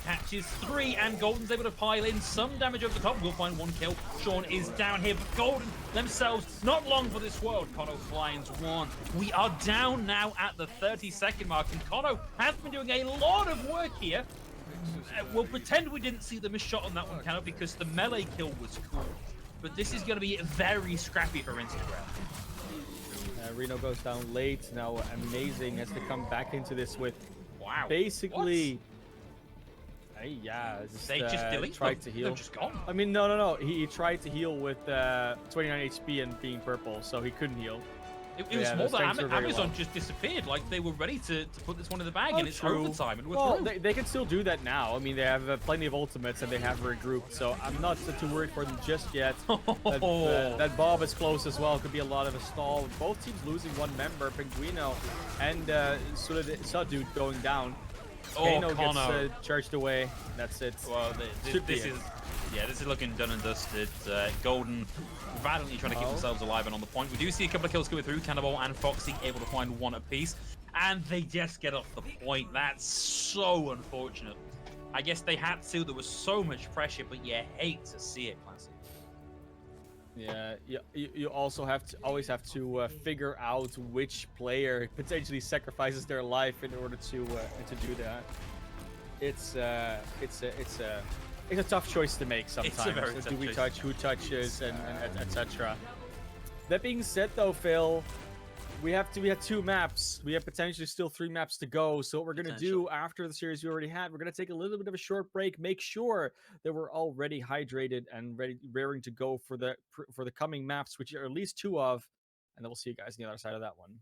Catches 3, and Golden's able to pile in some damage over the top. We'll find 1 kill. Sean is down here, but Golden themselves not long for this world. Kono finds 1. We are down now at the 30-second mark, and Kono has been doing a lot of work here. We'll pretend we didn't see the missed shot on that one, Kono, because the melee kill was cool. But this is going to be very scrappy for Instagram. Reno goes down late. Now A-MEI-ZON has to come back into this with basically... What? Yeah, they just deleted tried to heal. They're just gone. I mean, no. He tried to heal with 29 HP and being purple, so he couldn't heal. It was more that A-MEI-ZON just disappeared. Like they were ready to put this one in the bag, and it's overtime. And well, they can still do that now. I mean, they have plenty of ultimates and they have regrouped, so I'm not too worried for them just yet. That Bob is close as well. Could be a lot of a stall. Both teams losing 1 member, Penguino and Sadu going down. Kano gets charged away. That's it. Well, this is looking done and dusted. Golden valiantly trying to keep themselves alive and on the point. We do see a couple of kills coming through. Cannibal and Foxy able to find 1 apiece, and they just get off the point. That's so unfortunate. I guess they had to. There was so much pressure, but you hate to see it, Classic. Yeah, you also always have to figure out which player potentially sacrifices their life in order to do that. It's a tough choice to make sometimes. It's a very tough Do we choice. touch, who touches, and etc. That being said, though, Phil, We have 2 maps. We have potentially still 3 maps to go. So what we're gonna do after the series we already had, we're gonna take a little bit of a short break. Make sure that we're already hydrated and raring to go for the coming maps, which are at least 2 of, and then we'll see you guys on the other side of that one.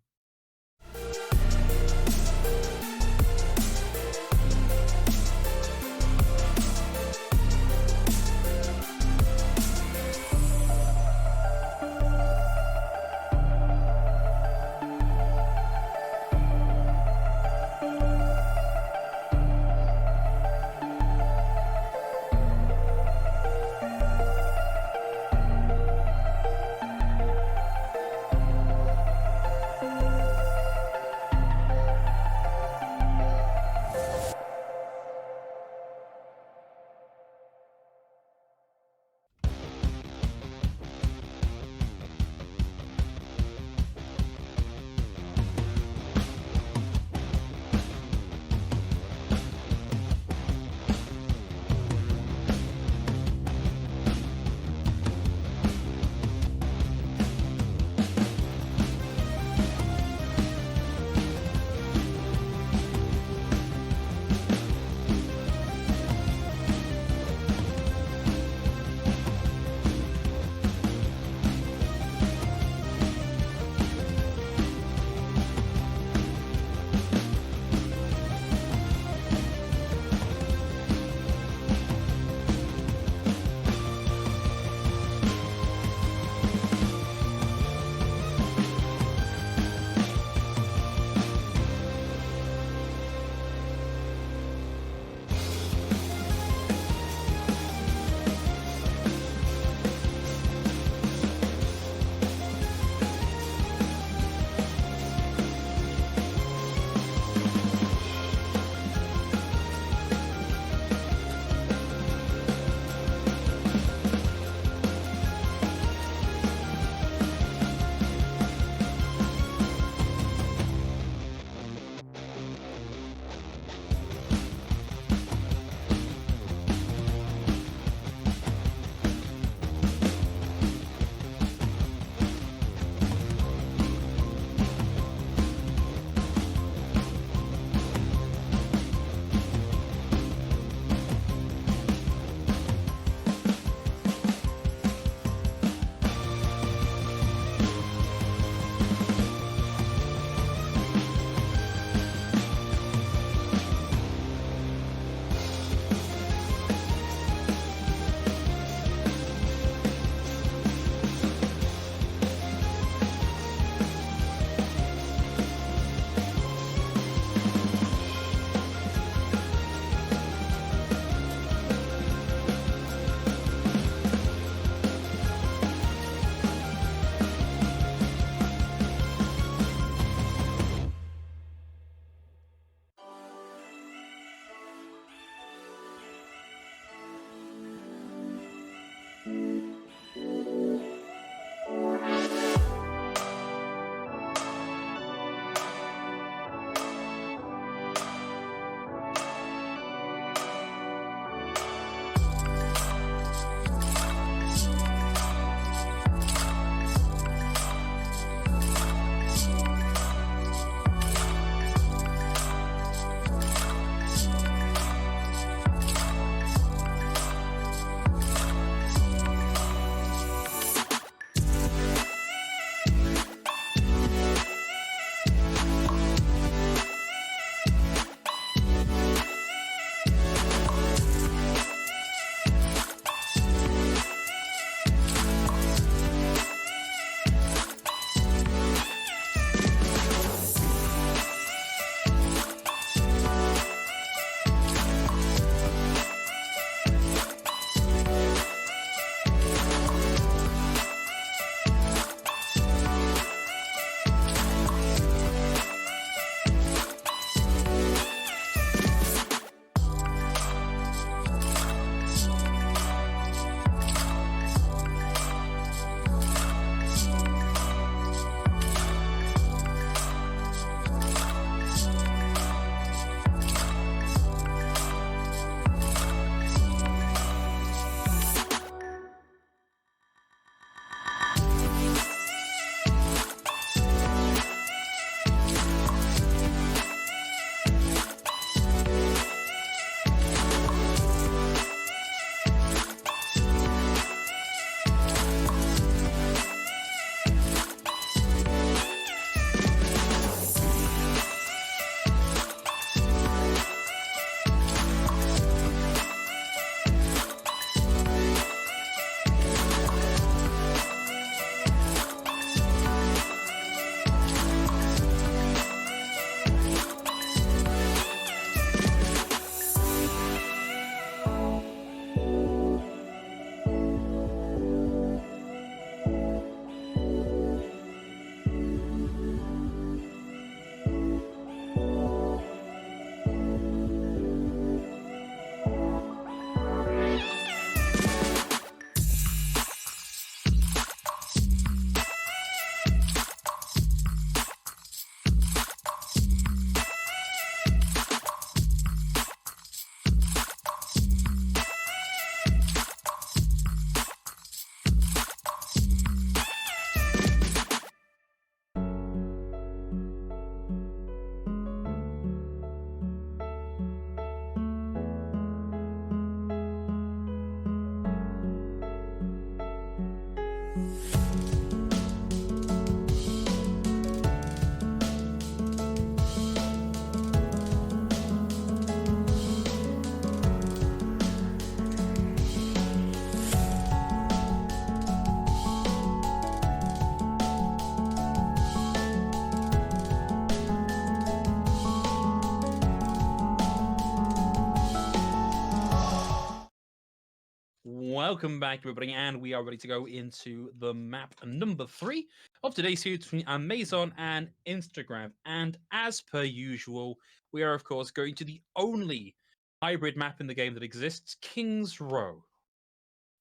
welcome back, everybody, and we are ready to go into the map number 3 of today's series between A-MEI-ZON and Instagrav. And as per usual, we are, of course, going to the only hybrid map in the game that exists, King's Row.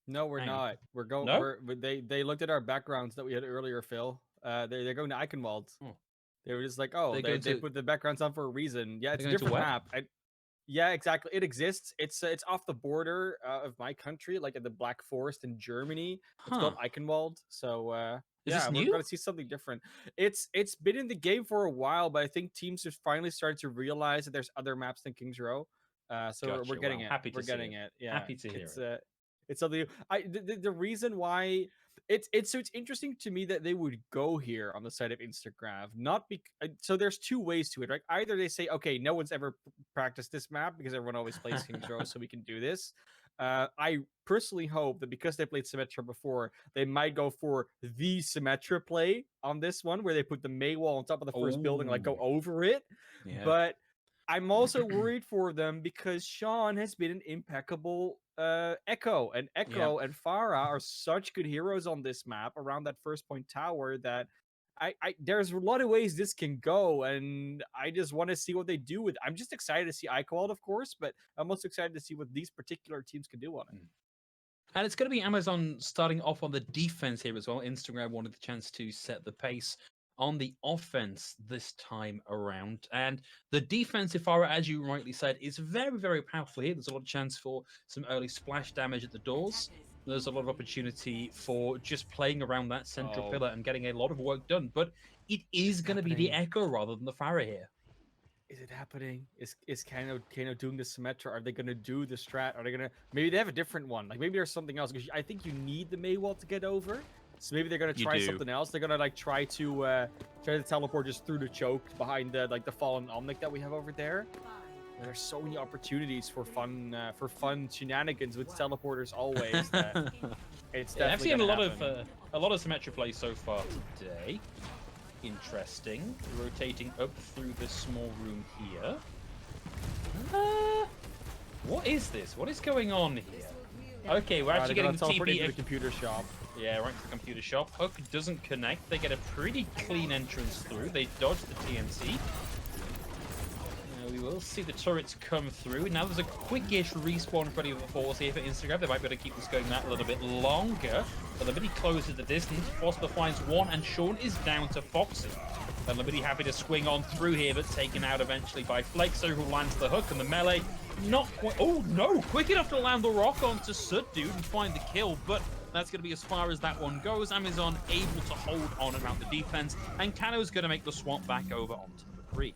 No, we're not. We're going. No? They looked at our backgrounds that we had earlier, Phil. They're going to Eichenwald. Oh. They were just like, oh, they put the backgrounds on for a reason. Yeah, it's a different map. Yeah, exactly. It exists. It's off the border of my country, like in the Black Forest in Germany. It's called Eichenwald. So yeah, we're going to see something different. It's been in the game for a while, but I think teams have finally started to realize that there's other maps than King's Row. So Gotcha. we're getting it. Happy to we're getting it. Yeah, happy to hear it. It's something. The reason why it's interesting to me that they would go here on the side of Instagram, not so there's two ways to it, right? Either they say, okay, no one's ever practiced this map because everyone always plays King's Row, so we can do this. I personally hope that because they played Symmetra before, they might go for the Symmetra play on this one, where they put the A-MEI wall on top of the first building, like go over it. Yeah. But I'm also worried for them because Sean has been an impeccable Echo, and Echo and Farah are such good heroes on this map around that first point tower that there's a lot of ways this can go, and I just want to see what they do with it. I'm just excited to see Eichenwald, of course, but I'm most excited to see what these particular teams can do on it. And it's going to be A-MEI-ZON starting off on the defense here as well. Instagram wanted the chance to set the pace on the offense this time around. And the defensive Farah, as you rightly said, is very, very powerful here. There's a lot of chance for some early splash damage at the doors. There's a lot of opportunity for just playing around that central pillar and getting a lot of work done. But it is going to be the Echo rather than the Farah here. Is it happening? Is Kano doing the Symmetra? Are they going to do the strat? Are they going to... Maybe they have a different one. Like, maybe there's something else. Because I think you need the A-MEI wall to get over. So maybe they're gonna try something else. They're gonna like try to teleport just through the choke behind the fallen Omnic that we have over there. There's so many opportunities for fun shenanigans with teleporters always. It's definitely I've seen a lot of Symmetra play so far today. Interesting. Rotating up through this small room here. What is this? What is going on here? Okay, we're actually getting TP into the computer shop. Yeah, right to the computer shop. Hook doesn't connect. They get a pretty clean entrance through. They dodge the TNT. We will see the turrets come through. Now there's a quickish respawn ready for force here for Instagram. They might be able to keep this going that a little bit longer. But Liberty closes the distance. Foster finds one, and Sean is down to Foxy. And Liberty happy to swing on through here, but taken out eventually by Flexo, who lands the hook, and the melee not quite... Oh, no! Quick enough to land the rock onto Sud Dude and find the kill, but that's going to be as far as that one goes. A-MEI-ZON able to hold on around the defense, and Kano's going to make the swap back over onto the 3.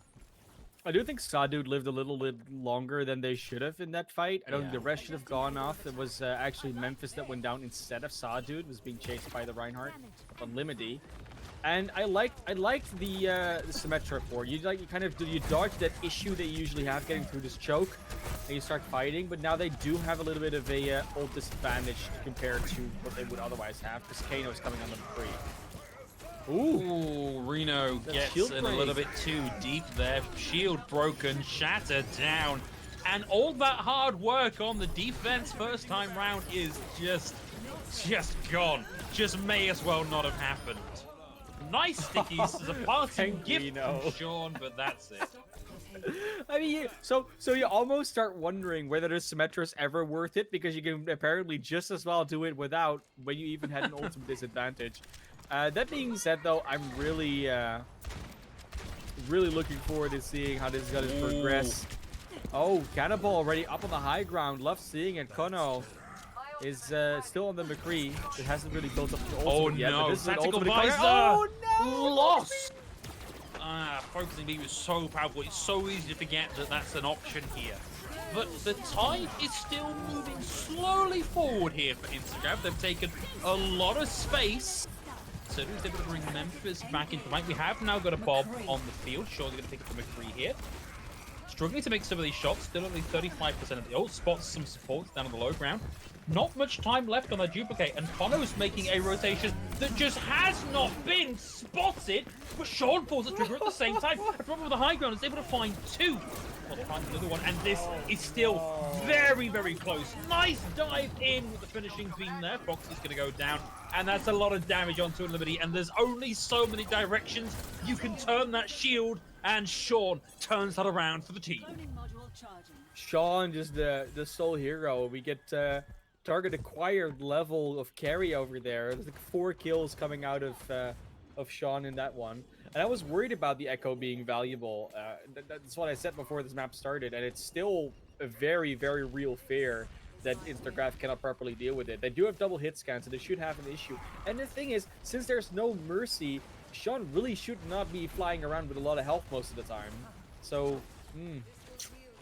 I do think Sadude lived a little bit longer than they should have in that fight. I don't think the rest should have gone off. It was actually Memphis that went down instead of Sadude, was being chased by the Reinhardt on Limity. And I liked the Symmetra for you dodge that issue they usually have getting through this choke, and you start fighting. But now they do have a little bit of a old disadvantage compared to what they would otherwise have, because Kano is coming on the 3. Ooh, Reno gets in a little bit too deep there. Shield broken, shattered down, and all that hard work on the defense first time round is just gone. Just may as well not have happened. Nice stickies as a parting gift from Sean, but that's it. I mean, so you almost start wondering whether the Symmetra is ever worth it, because you can apparently just as well do it without when you even had an ultimate disadvantage. That being said, though, I'm really looking forward to seeing how this is going to progress. Oh, Cannonball already up on the high ground. Love seeing it. Kono is still on the McCree. It hasn't really built up the ultimate yet. No, this is an Tactical ultimate Visor! Oh, no! Lost! Focusing beam is so powerful. It's so easy to forget that that's an option here. But the tide is still moving slowly forward here for Instagram. They've taken a lot of space. So who's able to bring Memphis back into the fight? We have now got a Bob on the field. Surely going to pick up the McCree here. Struggling to make some of these shots. Still only 35% of the ult. Spots some support down on the low ground. Not much time left on that duplicate, and Kono's making a rotation that just has not been spotted, but Sean falls at trigger at the same time. The problem with the high ground is able to find two. Well, they find another one, and this is still very, very close. Nice dive in with the finishing beam there. Foxy's going to go down, and that's a lot of damage onto Unlimited, and there's only so many directions you can turn that shield, and Sean turns that around for the team. Sean, just the sole hero. We get target acquired level of carry over there. There's like 4 kills coming out of Sean in that one. And I was worried about the Echo being valuable. That's what I said before this map started, and it's still a very, very real fear that Instagrav cannot properly deal with it. They do have double hit scans, so they should have an issue. And the thing is, since there's no mercy, Sean really should not be flying around with a lot of health most of the time. So,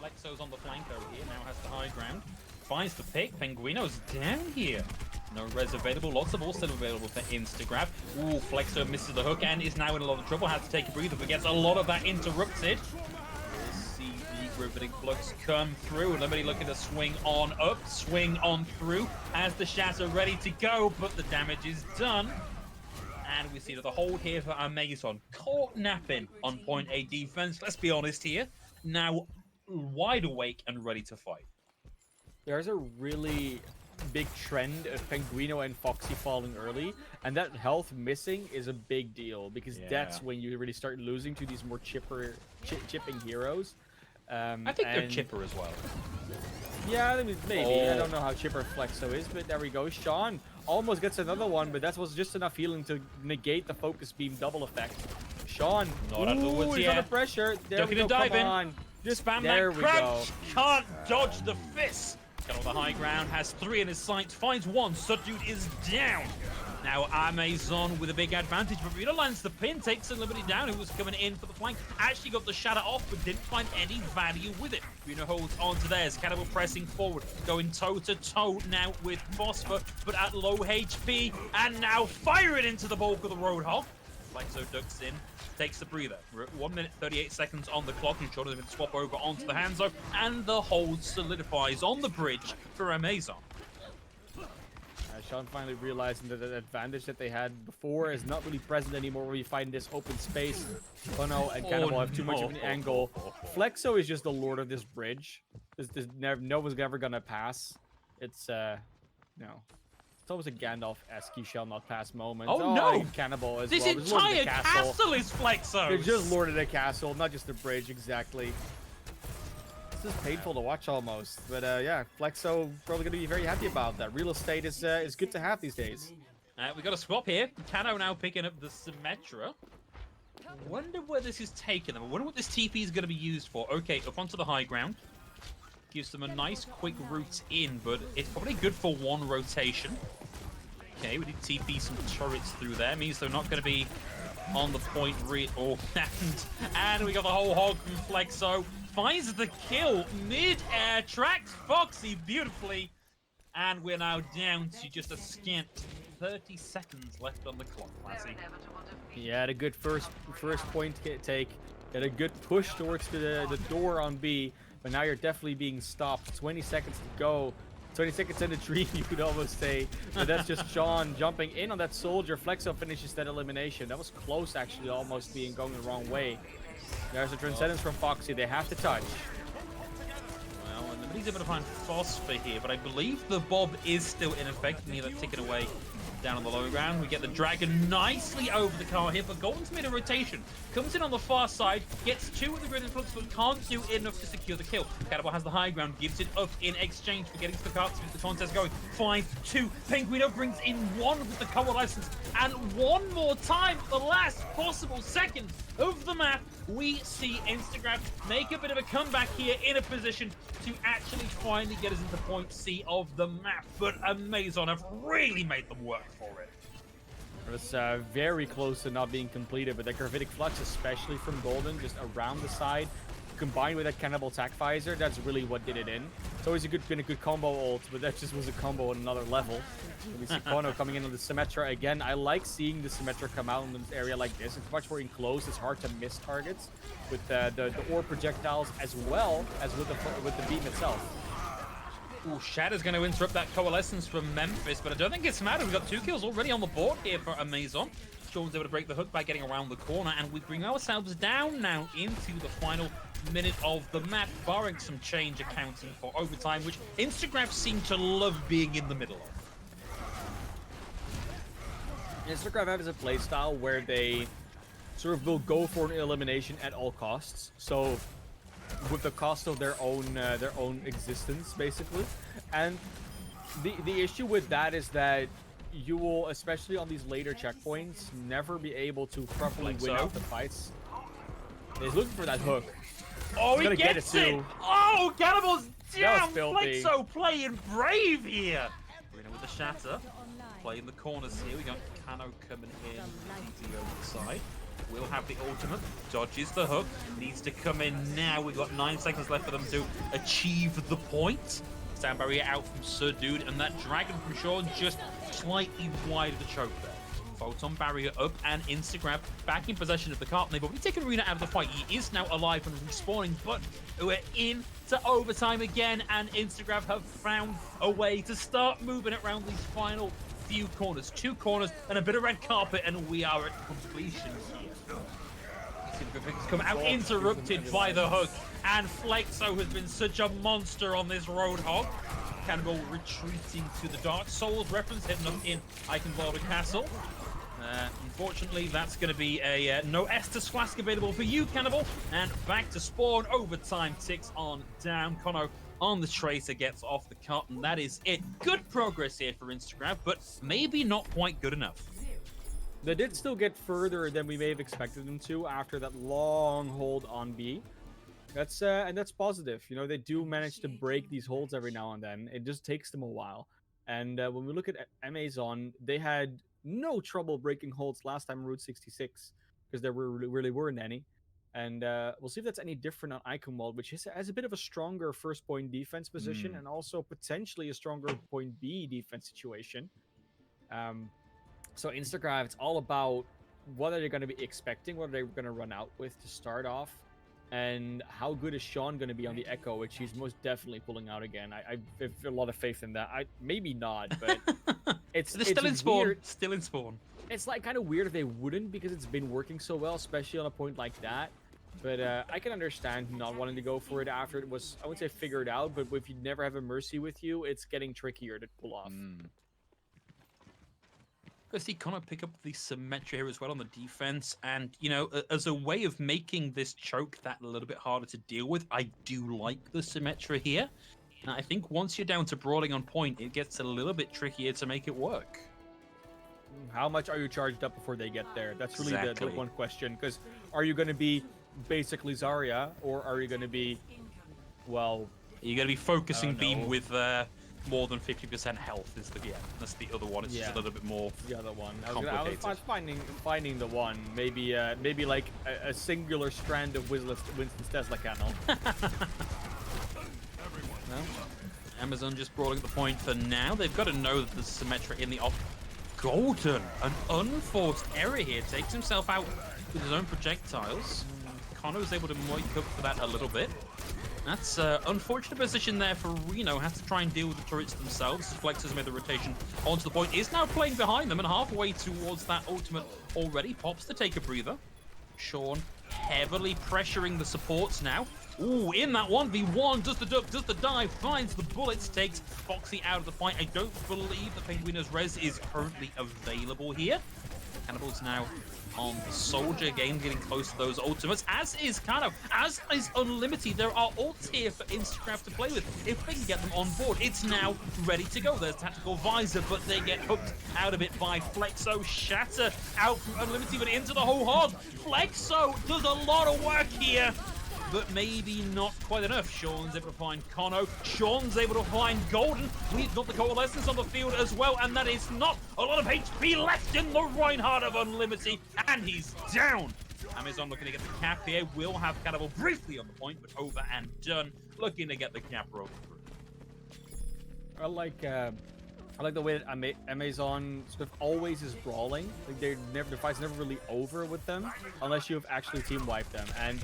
Flexo's on the flank over here, now has the high ground. Finds the pick, Penguino's down here. No res available, lots of ult still available for Instagrav. Ooh, Flexo misses the hook and is now in a lot of trouble. Has to take a breather, but gets a lot of that interrupted. We'll see the Gravitic Flux come through. Unlimited looking to swing on up, swing on through. Has the Shatter ready to go, but the damage is done. And we see that the hold here for A-MEI-ZON. Caught napping on point A defense, let's be honest here. Now wide awake and ready to fight. There's a really big trend of Penguino and Foxy falling early, and that health missing is a big deal, because that's when you really start losing to these more chipping heroes. I think they're chipper as well. Yeah, I mean, maybe. I don't know how chipper Flexo is, but there we go. Sean almost gets another one, but that was just enough healing to negate the focus beam double effect. Sean, not under the woods he's yet. under pressure. There we go. Dive Come in. on. Just spam there that we crouch. go. Can't dodge the fist. Got on the high ground, has 3 in his sights, finds 1. Subdued is down. Now A-MEI-ZON with a big advantage, but Rita lands the pin, takes Unlimited down, who was coming in for the flank. Actually got the shatter off, but didn't find any value with it. Rita holds on to theirs. Cannibal pressing forward, going toe-to-toe now with Phosphor, but at low HP, and now firing into the bulk of the Roadhog. Flexo ducks in, takes the breather. We're at 1 minute 38 seconds on the clock, and Jordan can swap over onto the Hanzo, and the hold solidifies on the bridge for A-MEI-ZON. Sean finally realizing that the advantage that they had before is not really present anymore, where you find this open space. Kono and Cannibal have too much of an angle. Flexo is just the lord of this bridge. No one's ever gonna pass. It's no. It's almost a Gandalf-esque "you shall not pass" moment. Oh no! Cannibal as this well. Entire castle is Flexo! They're just lord of the castle, not just the bridge, exactly. This is painful to watch almost, but yeah, Flexo probably going to be very happy about that. Real estate is good to have these days. We got a swap here. Kano now picking up the Symmetra. Wonder where this is taking them. I wonder what this TP is going to be used for. Okay, up onto the high ground. Gives them a nice quick route in, but it's probably good for 1 rotation. Okay, we did TP some turrets through there. Means they're not going to be on the point and we got the whole hog from Flexo. Finds the kill mid-air, tracks Foxy beautifully, and we're now down to just a scant 30 seconds left on the clock, Classy. Yeah, had a good first point take, had a good push towards the door on B, but now you're definitely being stopped. 20 seconds to go. 20 seconds in the tree, you could almost say. But that's just Sean jumping in on that soldier. Flexo finishes that elimination. That was close, actually, almost going the wrong way. There's a Transcendence from Foxy. They have to touch. Well, and nobody's able to find Phosphor here, but I believe the Bob is still in effect. And that's taken away down on the lower ground. We get the Dragon nicely over the car here, but Golden's made a rotation. Comes in on the far side, gets 2 with the Grid Influx, but can't do enough to secure the kill. Cannibal has the high ground, gives it up in exchange for getting to the cart to keep the contest going. 5-2. Penguino brings in 1 with the cover license, and 1 more time, the last possible second of the map, we see Instagram make a bit of a comeback here in a position to actually finally get us into point C of the map. But A-MEI-ZON have really made them work for it. It was very close to not being completed, but the Gravitic Flux, especially from Golden, just around the side, combined with that Cannibal Tac Visor, that's really what did it in. It's always been a good combo ult, but that just was a combo at another level. We see Kono coming in on the Symmetra again. I like seeing the Symmetra come out in this area like this. It's much more enclosed. It's hard to miss targets with the ore projectiles as well as with the beam itself. Ooh, Shatter's going to interrupt that coalescence from Memphis, but I don't think it's matter. We've got 2 kills already on the board here for A-MEI-ZON. Sean's able to break the hook by getting around the corner, and we bring ourselves down now into the final minute of the match, barring some change accounting for overtime, which Instagrav seem to love being in the middle of. Instagrav has a playstyle where they sort of will go for an elimination at all costs. So with the cost of their own existence, basically. And the issue with that is that you will, especially on these later checkpoints, never be able to properly win out the fights. He's looking for that hook. Oh, he gets it! Oh, Cannibal's down! Flexo playing brave here! We're in with the Shatter. Playing the corners here. We got Kano coming in the other side. Will have the ultimate, dodges the hook, needs to come in now. We've got 9 seconds left for them to achieve the point. Sound barrier out from Dude, and that dragon from Sean just slightly wide of the choke there. Photon barrier up, and Instagram back in possession of the cart. They've already taken Rena out of the fight. He is now alive and respawning, but we're in to overtime again, and Instagram have found a way to start moving it around these final few corners. 2 corners and a bit of red carpet, and we are at completion here. Come out interrupted by the hook, and Flexo has been such a monster on this Roadhog. Cannibal retreating to the Dark Souls reference, hitting them in Eichenwalder Castle. Unfortunately, that's going to be a no Estus Flask available for you, Cannibal. And back to spawn. Overtime ticks on down. Kono on the tracer gets off the cart, and that is it. Good progress here for Instagram, but maybe not quite good enough. They did still get further than we may have expected them to after that long hold on B. That's and that's positive. You know, they do manage to break these holds every now and then. It just takes them a while. And when we look at A-MEI-ZON, they had no trouble breaking holds last time Route 66 because there really weren't any. And we'll see if that's any different on Eichenwald, which has a bit of a stronger first point defense position and also potentially a stronger point B defense situation. So Instagram, it's all about what are they going to be expecting, what are they going to run out with to start off, and how good is Sean going to be on the Echo, which he's most definitely pulling out again. I have a lot of faith in that. Maybe not, but it's still in spawn. Weird. Still in spawn. It's like kind of weird if they wouldn't, because it's been working so well, especially on a point like that. But I can understand not wanting to go for it after it was, I wouldn't say figured out, but if you never have a Mercy with you, it's getting trickier to pull off. I see Connor pick up the symmetry here as well on the defense, and you know, as a way of making this choke that a little bit harder to deal with, I do like the symmetry here. And I think once you're down to brawling on point, it gets a little bit trickier to make it work. How much are you charged up before they get there? That's really the one question, because are you going to be basically Zarya, or are you going to be, well, you're going to be focusing beam with more than 50% health is the that's the other one. It's just a little bit more the other one. Complicated. I was finding the one. Maybe like a singular strand of Winston's Tesla cannon. No? AMZN just brawling at the point for now. They've got to know that the symmetry in the off. Golden, an unforced error here, takes himself out with his own projectiles. Connor was able to make up for that a little bit. That's unfortunate position there for Reno. Has to try and deal with the turrets themselves. Flex has made the rotation onto the point. Is now playing behind them and halfway towards that ultimate already. Pops to take a breather. Sean heavily pressuring the supports now. Ooh, in that 1v1, does the duck, does the dive, finds the bullets, takes Foxy out of the fight. I don't believe the Penguina's res is currently available here. Cannibal's now on the Soldier again, getting close to those ultimates, as is Unlimited. There are ults here for Instagram to play with. If they can get them on board, it's now ready to go. There's Tactical Visor, but they get hooked out of it by Flexo. Shatter out from Unlimited, but into the whole hog. Flexo does a lot of work here, but maybe not quite enough. Sean's able to find Kono. Sean's able to find Golden. We've got the Coalescence on the field as well, and that is not a lot of HP left in the Reinhardt of Unlimited, and he's down. A-MEI-ZON looking to get the cap here. Will have Cannibal briefly on the point, but over and done. Looking to get the cap rolled through. I like the way that A-MEI-ZON sort of always is brawling. Like the fight's never really over with them unless you have actually team wiped them, and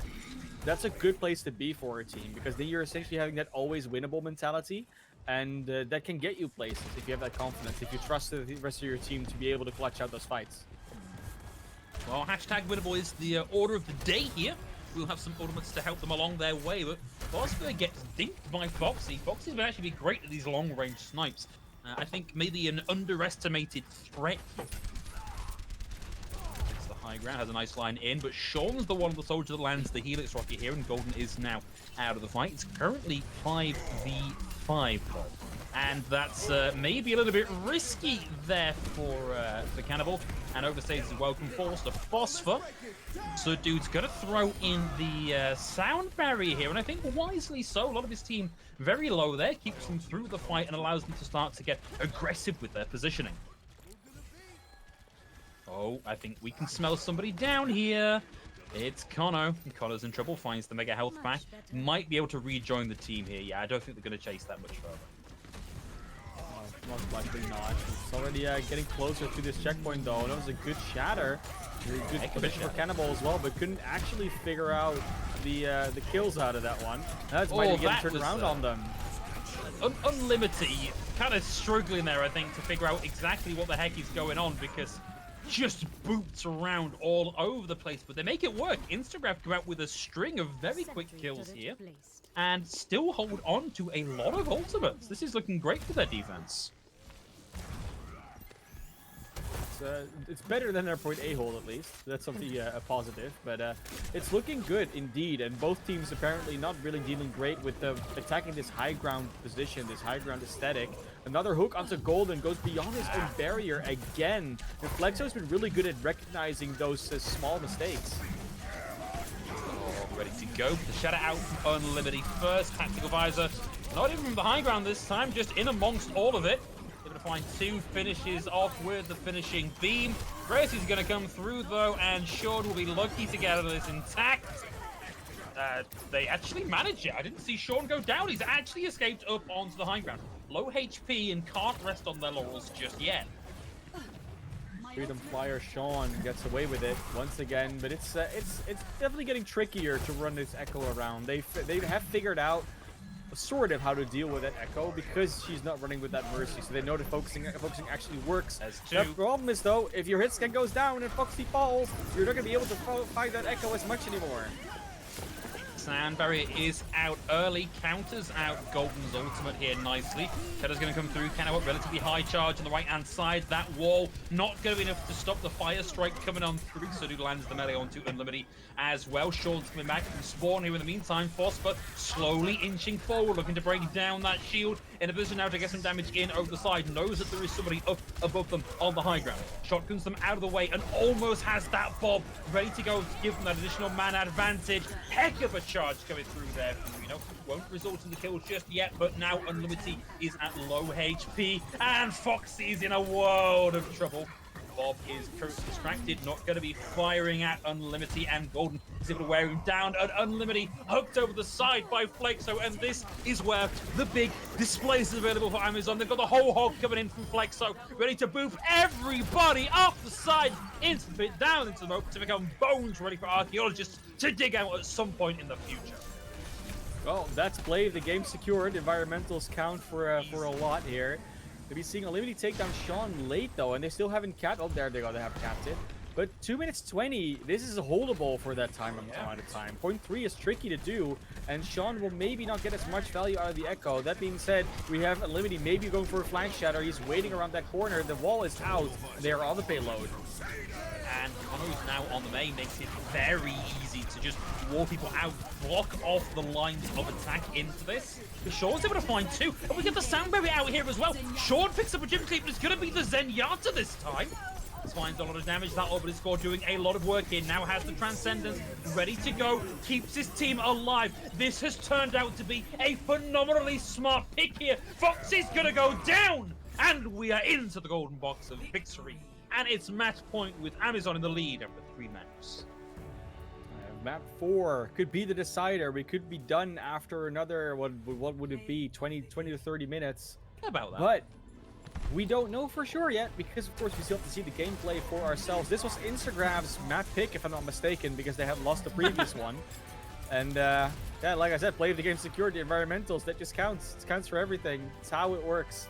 that's a good place to be for a team, because then you're essentially having that always winnable mentality. and that can get you places if you have that confidence, if you trust the rest of your team to be able to clutch out those fights. Well, hashtag Winner Boys, the order of the day here. We'll have some ultimates to help them along their way, but Phosphor gets dinked by Foxy. Foxy's been actually great at these long-range snipes. I think maybe an underestimated threat. It's the high ground, has a nice line in, but Sean's the one of the soldier that lands the Helix rocket here, and Golden is now out of the fight. It's currently 5v5, and that's maybe a little bit risky there for Cannibal. And overstays his welcome force to Phosphor. So dude's gonna throw in the sound barrier here, and I think wisely so. A lot of his team very low there, keeps them through the fight and allows them to start to get aggressive with their positioning. Oh, I think we can smell somebody down here. It's Conno. Conno's in trouble, finds the mega health back. Might be able to rejoin the team here. Yeah, I don't think they're gonna chase that much further. Most likely not. It's already getting closer to this checkpoint, though. That was a good shatter. Good position for Cannibal as well, but couldn't actually figure out the kills out of that one. That's why they get turned around on them. Unlimited, kind of struggling there, I think, to figure out exactly what the heck is going on, because just boots around all over the place, but they make it work. Instagrav come out with a string of very quick kills here and still hold on to a lot of ultimates. This is looking great for their defense. It's better than their point A hole, at least. That's something a positive, but it's looking good indeed. And both teams apparently not really dealing great with attacking this high ground position, this high ground aesthetic. Another hook onto Golden, goes beyond his own barrier again. And Flexo's been really good at recognizing those small mistakes. Ready to go. The shatter out from Unlimited first. Tactical visor. Not even from the high ground this time, just in amongst all of it. Able to find two finishes off with the finishing beam. Gracie's going to come through though, and Sean will be lucky to get out of this intact. They actually managed it. I didn't see Sean go down. He's actually escaped up onto the high ground. Low HP and can't rest on their laurels just yet. Freedom Flyer Sean gets away with it once again, but it's definitely getting trickier to run this Echo around. They have figured out sort of how to deal with that Echo because she's not running with that Mercy, so they know that focusing actually works. The problem is though, if your hit scan goes down and Foxy falls, you're not going to be able to fight that Echo as much anymore. Sound barrier is out early, counters out Golden's ultimate here nicely. Tedder's going to come through, Cannibal relatively high charge on the right hand side. That wall not going to be enough to stop the fire strike coming on through. Sudu lands the melee onto Unlimited as well. Sean's coming back from spawn here in the meantime. Phosphor slowly inching forward, looking to break down that shield. In a position now to get some damage in over the side. Knows that there is somebody up above them on the high ground. Shotguns them out of the way and almost has that Bob ready to go to give them that additional man advantage. Heck of a charge coming through there. You know, won't result in the kills just yet, but now Unlimited is at low HP and Foxy's in a world of trouble. Bob is currently distracted, not going to be firing at Unlimited, and Golden is able to wear him down. And Unlimited hooked over the side by Flexo, and this is where the big displays is available for AMZN. They've got the whole hog coming in from Flexo, ready to boop everybody off the side, into the pit, down into the smoke, to become bones ready for archaeologists to dig out at some point in the future. Well, that's played. The game secured. Environmentals count for a lot here. We'll be seeing Unlimited take down Sean late though, and they still haven't capped. Oh, there they go. They have capped it. But 2 minutes 20. This is a holdable for that time amount of time. Point 3 is tricky to do, and Sean will maybe not get as much value out of the Echo. That being said, we have Unlimited maybe going for a flank shatter. He's waiting around that corner. The wall is out. They are on the payload. And Conno's now on the main, makes it very easy to just wall people out, block off the lines of attack into this. But Sean's able to find two, and we get the sound barrier out here as well. Sean picks up a gym cleat, but it's going to be the Zenyatta this time. This finds a lot of damage. That Orbital score doing a lot of work here. Now has the Transcendence ready to go, keeps his team alive. This has turned out to be a phenomenally smart pick here. Foxy's going to go down, and we are into the golden box of victory. And it's match point with AMZN in the lead after 3 maps. Map 4 could be the decider. We could be done after another, what would it be, 20 to 30 minutes. How about that? But we don't know for sure yet, because of course we still have to see the gameplay for ourselves. This was Instagrav's map pick, if I'm not mistaken, because they had lost the previous one. And Yeah, like I said, play the game secure, the environmentals, that just counts. It counts for everything. It's how it works.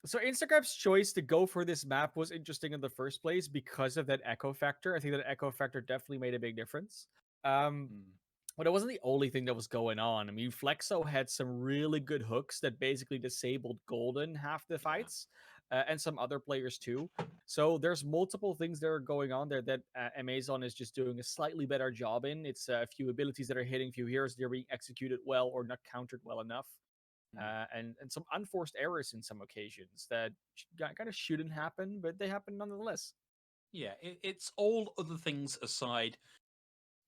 So Instagram's choice to go for this map was interesting in the first place because of that echo factor. I think that echo factor definitely made a big difference. But it wasn't the only thing that was going on. I mean, Flexo had some really good hooks that basically disabled Golden half the fights, and some other players too. So there's multiple things that are going on there that A-MEI-ZON is just doing a slightly better job in. It's a few abilities that are hitting, few heroes that are being executed well or not countered well enough. And some unforced errors in some occasions that kind of shouldn't happen, but they happen nonetheless. Yeah, it's all other things aside.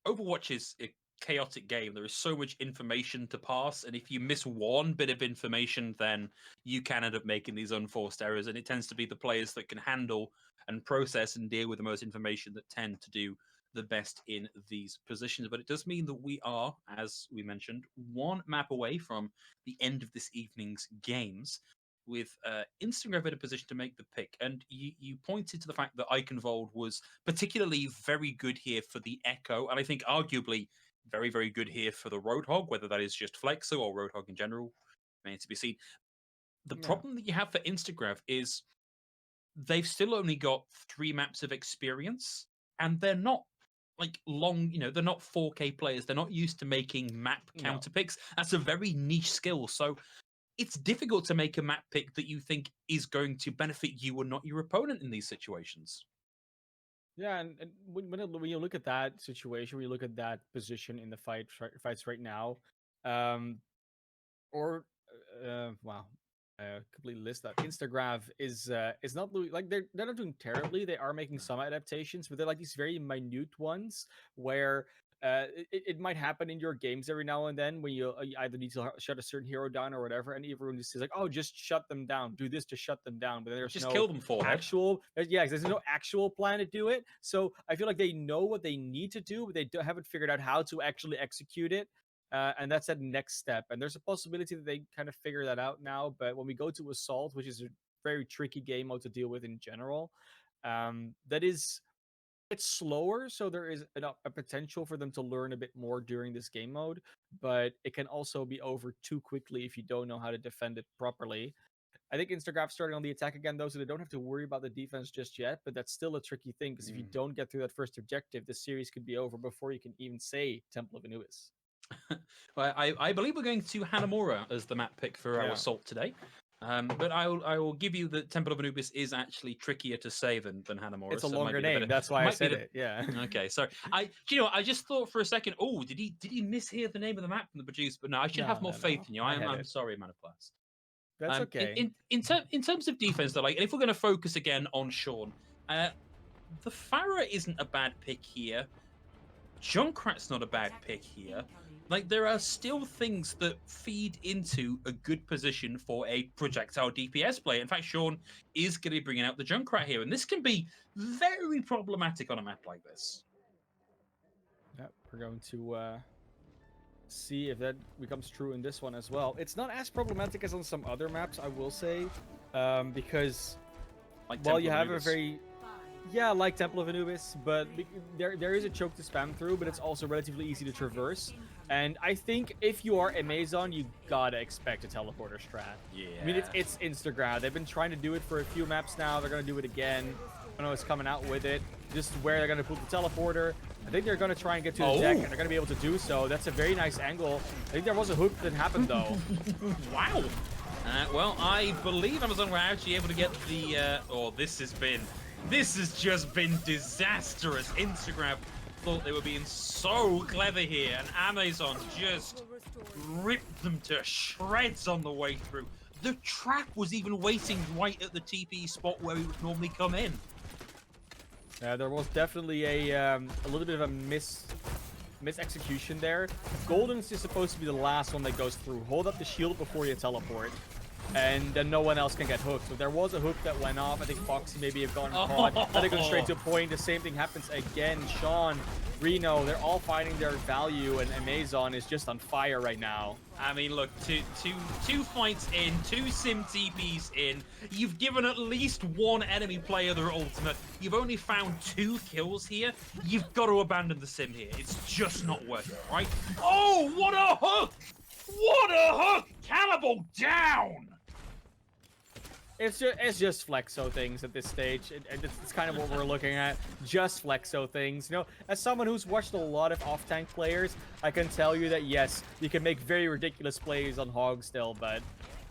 Overwatch is a chaotic game. There is so much information to pass, and if you miss one bit of information, then you can end up making these unforced errors, and it tends to be the players that can handle and process and deal with the most information that tend to do the best in these positions. But it does mean that we are, as we mentioned, one map away from the end of this evening's games, with Instagram in a position to make the pick. And you pointed to the fact that Eichenwald was particularly very good here for the Echo, and I think arguably very, very good here for the Roadhog, whether that is just Flexo or Roadhog in general, remains to be seen. The problem that you have for Instagram is they've still only got 3 maps of experience, and they're not like long, they're not 4K players. They're not used to making map counter picks. That's a very niche skill. So it's difficult to make a map pick that you think is going to benefit you and not your opponent in these situations. Yeah, and when you look at that situation, when you look at that position in the fights right now, wow, completely list that. Instagrav is not like they're not doing terribly. They are making some adaptations, but they're like these very minute ones where it might happen in your games every now and then when you either need to shut a certain hero down or whatever, and everyone just says like, "Oh, just shut them down. Do this to shut them down." But there's just no kill them for actual. There's no actual plan to do it. So I feel like they know what they need to do, but they haven't figured out how to actually execute it. And that's that next step. And there's a possibility that they kind of figure that out now. But when we go to Assault, which is a very tricky game mode to deal with in general, that is. It's slower, so there is a potential for them to learn a bit more during this game mode, but it can also be over too quickly if you don't know how to defend it properly. I think Instagram starting on the attack again, though, so they don't have to worry about the defense just yet, but that's still a tricky thing, because if you don't get through that first objective, the series could be over before you can even say Temple of Anubis. Well, I believe we're going to Hanamura as the map pick for our Assault today. But I will give you that Temple of Anubis is actually trickier to say than Hanamura. It's a longer name. That's why I said it. Yeah. Okay. Sorry. I just thought for a second. Oh, did he mishear the name of the map from the producer? But no, I should have more faith in you. I'm sorry, man of class. That's okay. In terms of defense, though, and if we're going to focus again on Sean, the Pharah isn't a bad pick here. Junkrat's not a bad pick here. Like, there are still things that feed into a good position for a projectile DPS player. In fact, Sean is going to be bringing out the Junkrat here, and this can be very problematic on a map like this. Yep, we're going to see if that becomes true in this one as well. It's not as problematic as on some other maps, I will say, because while you have a very... Yeah, like Temple of Anubis, but there is a choke to spam through, but it's also relatively easy to traverse. And I think if you are A-MEI-ZON, you gotta expect a teleporter strat. Yeah. I mean, it's Instagram. They've been trying to do it for a few maps now. They're gonna do it again. I know it's coming out with it. This is where they're gonna put the teleporter. I think they're gonna try and get to the deck, and they're gonna be able to do so. That's a very nice angle. I think there was a hook that happened though. Wow. Well, I believe AMZN were actually able to get the. This has just been disastrous. Instagram thought they were being so clever here, and A-MEI-ZON just ripped them to shreds on the way through. The trap was even waiting right at the TP spot where we would normally come in. There was definitely a little bit of a mis-execution there. Golden's just supposed to be the last one that goes through. Hold up the shield before you teleport. and then no one else can get hooked. So there was a hook that went off. I think Foxy maybe have gotten caught. Then they go straight to a point. The same thing happens again. Sean, Reno, they're all finding their value, and A-MEI-ZON is just on fire right now. I mean, look, two fights in, 2 sim TPs in. You've given at least 1 enemy player their ultimate. You've only found 2 kills here. You've got to abandon the sim here. It's just not working, right? Oh, what a hook! What a hook! Cannibal down! It's just flexo things at this stage, and it's kind of what we're looking at. Just flexo things. You know, as someone who's watched a lot of off-tank players, I can tell you that yes, you can make very ridiculous plays on Hog still, but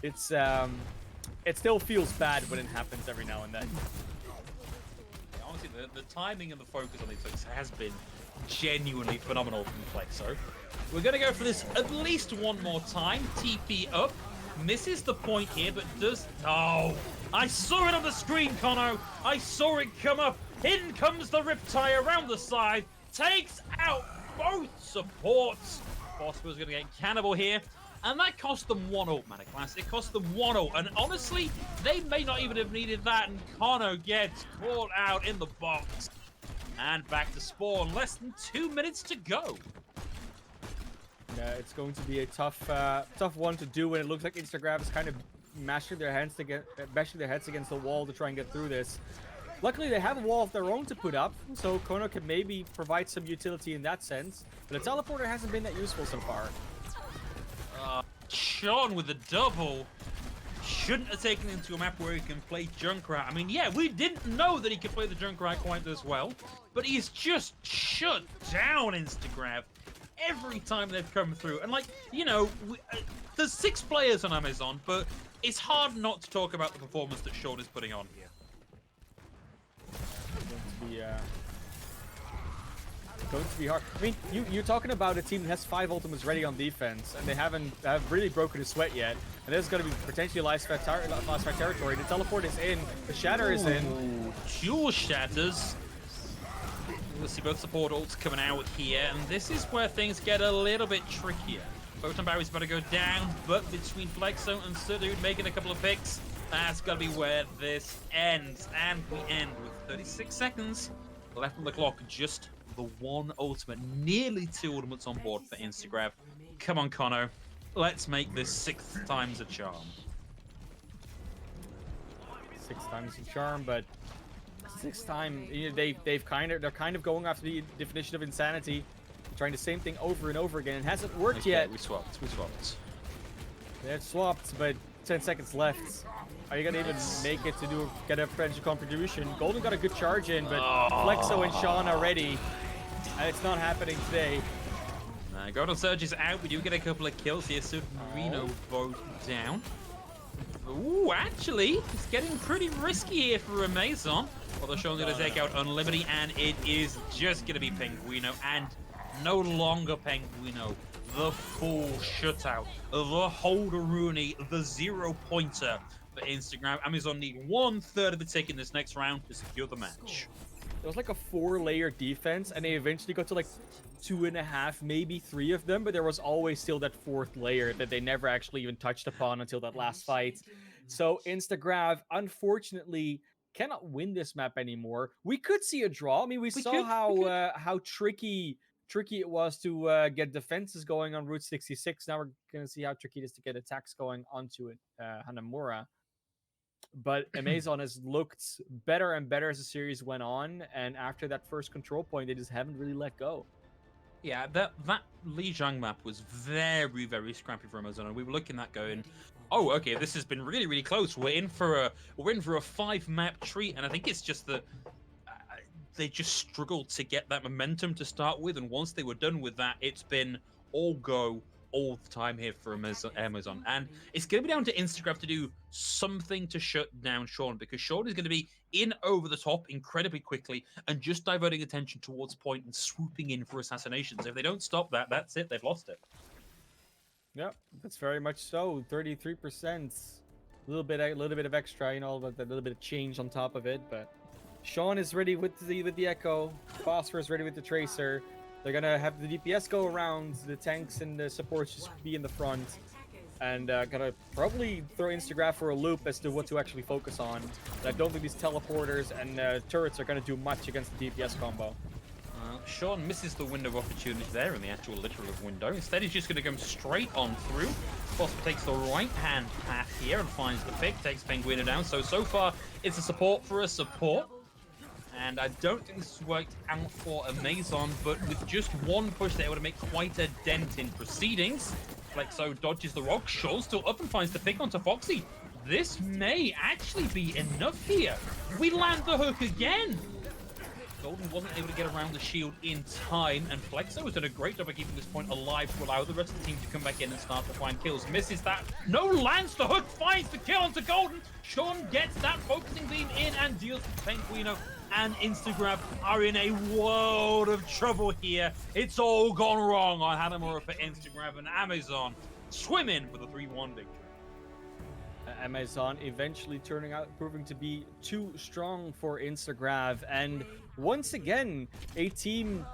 it's it still feels bad when it happens every now and then. Honestly, the timing and the focus on these hooks has been genuinely phenomenal from Flexo. We're gonna go for this at least one more time. TP up. Misses the point here, but does... Oh, I saw it on the screen, Kono. I saw it come up. In comes the Riptide around the side. Takes out both supports. Phosphor's going to get Cannibal here. And that cost them 1 ult, Mana Class. It cost them 1 ult. And honestly, they may not even have needed that. And Kono gets caught out in the box. And back to spawn. Less than 2 minutes to go. Yeah, it's going to be a tough one to do, and it looks like Instagrav is kind of mashing their heads against the wall to try and get through this. Luckily, they have a wall of their own to put up, so Kono can maybe provide some utility in that sense. But a teleporter hasn't been that useful so far. Sean with the double. Shouldn't have taken into a map where he can play Junkrat. I mean, yeah, we didn't know that he could play the Junkrat quite as well, but he's just shut down Instagrav every time they've come through. And, like, you know, there's 6 players on AMZN, but it's hard not to talk about the performance that Sean is putting on here. Going to be hard. I mean, you're talking about a team that has 5 ultimates ready on defense, and they haven't really broken a sweat yet. And this is going to be potentially last fight territory. The teleport is in. The shatter is in. Dual shatters. We'll see both support ults coming out here, and this is where things get a little bit trickier. Photon Barry's about to go down, but between Flexo and Sudood making a couple of picks, that's got to be where this ends. And we end with 36 seconds left on the clock. Just the 1 ultimate, nearly 2 ultimates on board for Instagrav. Come on, Kono. Let's make this 6 times a charm. 6 times a charm, but 6th time, you know, they're kind of going after the definition of insanity, trying the same thing over and over again. It hasn't worked yet. We swapped. They've swapped, but 10 seconds left. Are you gonna even make it to get a potential contribution? Golden got a good charge in, but Flexo and Sean are ready, and it's not happening today. Golden Surge is out. We do get a couple of kills here. So Reno both down. Ooh, actually, it's getting pretty risky here for A-MEI-ZON. Although Sean's going to take out Unlimited, and it is just going to be Penguino, and no longer Penguino. The full shutout, the Holderoonie, the 0-pointer for Instagram. AMZN need 1/3 of the tick in this next round to secure the match. It was like a 4-layer defense, and they eventually got to like 2.5, maybe 3 of them, but there was always still that 4th layer that they never actually even touched upon until that last fight. So Instagrav, unfortunately, cannot win this map anymore. We could see a draw. I mean, we saw how tricky it was to get defenses going on Route 66. Now we're gonna see how tricky it is to get attacks going onto it, Hanamura. But A-MEI-ZON has looked better and better as the series went on, and after that first control point, they just haven't really let go. Yeah, that Lijiang map was very, very scrappy for AMZN, and we were looking at going, oh, okay, this has been really, really close. We're in for a 5-map treat, and I think it's just that they just struggled to get that momentum to start with, and once they were done with that, it's been all go all the time here for AMZN. And it's going to be down to Instagram to do something to shut down Sean, because Sean is going to be in over the top incredibly quickly and just diverting attention towards point and swooping in for assassinations. If they don't stop that, that's it. They've lost it. Yeah, that's very much so. 33%. A little bit of extra, you know, but a little bit of change on top of it. But Sean is ready with the Echo. Phosphor is ready with the Tracer. They're gonna have the DPS go around, the tanks and the supports just be in the front. and gonna probably throw Instagrav for a loop as to what to actually focus on. I don't think these teleporters and turrets are gonna do much against the DPS combo. Sean misses the window of opportunity there in the actual literal window. Instead, he's just going to go straight on through. Foster takes the right-hand path here and finds the pick, takes Penguino down. So far, it's a support for a support. And I don't think this has worked out for A-MEI-ZON, but with just one push, they would make quite a dent in proceedings. Flexo dodges the rock. Shaw still up and finds the pick onto Foxy. This may actually be enough here. We land the hook again. Golden wasn't able to get around the shield in time, and Flexo has done a great job of keeping this point alive to allow the rest of the team to come back in and start to find kills. Misses that. No, lands the hook, finds the kill onto Golden. Sean gets that focusing beam in and deals with Penguino, and Instagrav are in a world of trouble here. It's all gone wrong on Hanamura for Instagrav, and A-MEI-ZON swim in for the 3-1 victory. A-MEI-ZON eventually proving to be too strong for Instagrav, and once again a team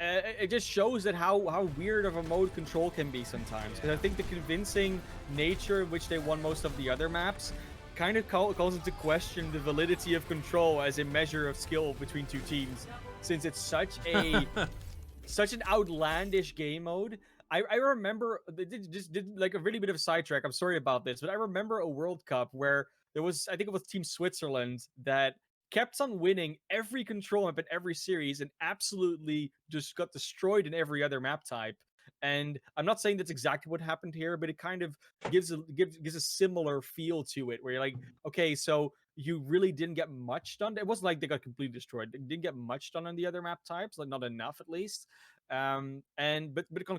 it just shows that how weird of a mode control can be sometimes, because I think the convincing nature in which they won most of the other maps kind of calls into question the validity of control as a measure of skill between two teams, since it's such an outlandish game mode. I remember, just did like a really bit of a sidetrack, I'm sorry about this, but I remember a World Cup where there was, I think it was Team Switzerland, that kept on winning every control map in every series and absolutely just got destroyed in every other map type. And I'm not saying that's exactly what happened here, but it kind of gives a similar feel to it, where you're like, okay, so you really didn't get much done. It wasn't like they got completely destroyed. They didn't get much done on the other map types, like not enough at least. But on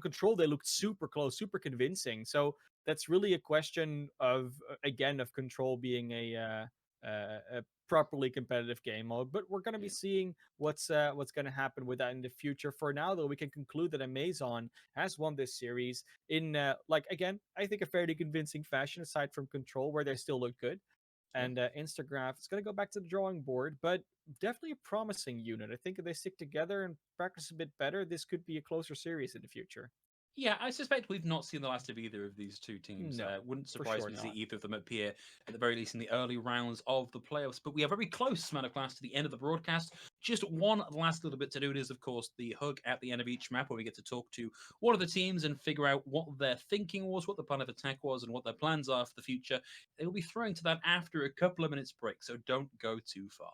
control, they looked super close, super convincing. So that's really a question of, again, of control being a properly competitive game mode. But we're going to be seeing what's going to happen with that in the future. For now, though, we can conclude that A-MEI-ZON has won this series in, again, I think a fairly convincing fashion, aside from control, where they still look good. And Instagrav is going to go back to the drawing board, but definitely a promising unit. I think if they stick together and practice a bit better, this could be a closer series in the future. Yeah, I suspect we've not seen the last of either of these two teams. No, wouldn't surprise me to see either of them appear, at the very least, in the early rounds of the playoffs. But we are very close, man of class, to the end of the broadcast. Just one last little bit to do. It is, of course, the hug at the end of each map, where we get to talk to one of the teams and figure out what their thinking was, what the plan of attack was, and what their plans are for the future. They will be throwing to that after a couple of minutes break, so don't go too far.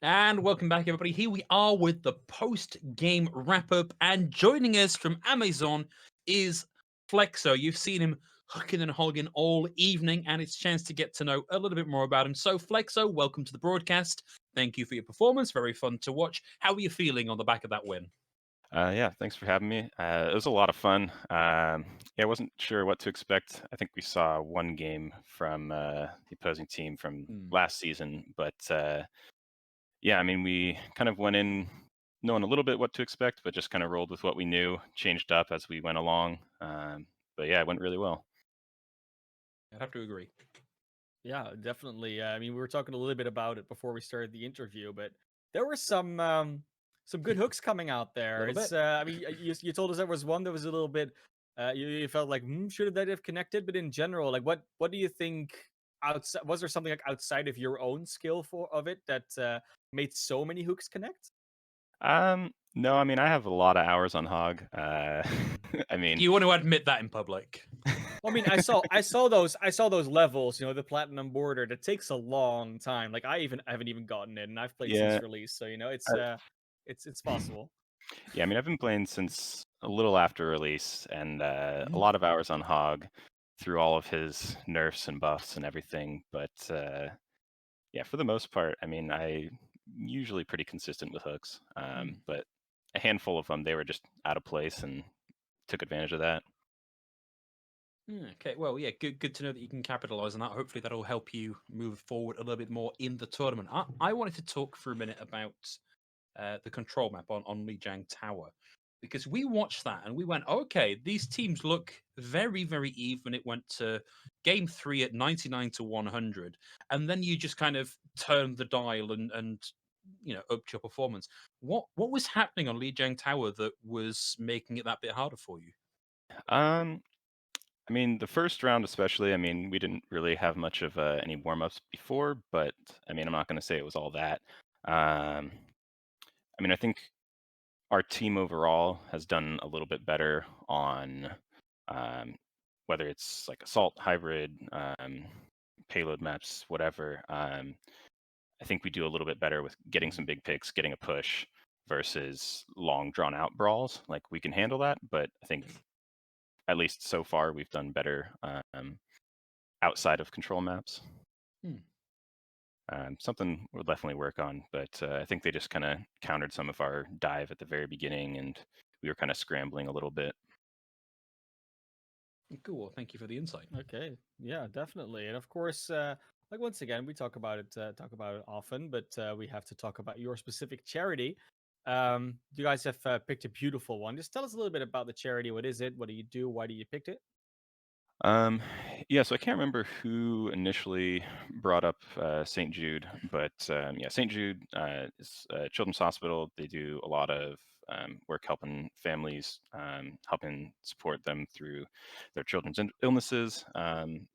And welcome back, everybody. Here we are with the post-game wrap-up. And joining us from A-MEI-ZON is Flexo. You've seen him hooking and hogging all evening, and it's a chance to get to know a little bit more about him. So, Flexo, welcome to the broadcast. Thank you for your performance. Very fun to watch. How are you feeling on the back of that win? Yeah, thanks for having me. It was a lot of fun. Yeah, I wasn't sure what to expect. I think we saw one game from the opposing team from last season, but yeah, I mean, we kind of went in knowing a little bit what to expect, but just kind of rolled with what we knew, changed up as we went along. But yeah, it went really well. I'd have to agree. Yeah, definitely. I mean, we were talking a little bit about it before we started the interview, but there were some good hooks coming out there. Little It's bit. I mean, you told us there was one that was a little bit you felt like should that have connected, but in general, like what do you think outside was there something like outside of your own skill of it that made so many hooks connect? No, I mean, I have a lot of hours on Hog. I mean, Do you want to admit that in public? Well, I mean, I saw those levels, the platinum border. That takes a long time. Like I haven't even gotten it, and I've played yeah, since release, so uh, it's possible. yeah. I mean, I've been playing since a little after release, and a Mm. lot of hours on Hog through all of his nerfs and buffs and everything. But yeah, for the most part, I mean, I usually pretty consistent with hooks. But a handful of them, they were just out of place and took advantage of that. Okay, well, yeah, good to know that you can capitalize on that. Hopefully, that'll help you move forward a little bit more in the tournament. I wanted to talk for a minute about the control map on Lijiang Tower because we watched that and we went, okay, these teams look very, very even. It went to game 3 at 99 to 100, and then you just kind of turned the dial and upped your performance. What was happening on Lijiang Tower that was making it that bit harder for you? Um, I mean, the first round especially, I mean, we didn't really have much of any warm-ups before, but I mean, I'm not going to say it was all that. Um, I mean, I think our team overall has done a little bit better on um, whether it's like assault, hybrid, payload maps, whatever. I think we do a little bit better with getting some big picks, getting a push versus long drawn out brawls. Like we can handle that, but I think at least so far we've done better outside of control maps. Something we'll definitely work on, but I think they just kind of countered some of our dive at the very beginning, and we were kind of scrambling a little bit. Cool. Thank you for the insight. Okay, yeah, definitely, and of course, like once again, we talk about it often, but we have to talk about your specific charity. You guys have picked a beautiful one. Just tell us a little bit about the charity. What is it? What do you do? Why do you pick it? Um, yeah, so I can't remember who initially brought up St. Jude, but yeah, St. Jude is a children's hospital. They do a lot of work helping families, helping support them through their children's illnesses.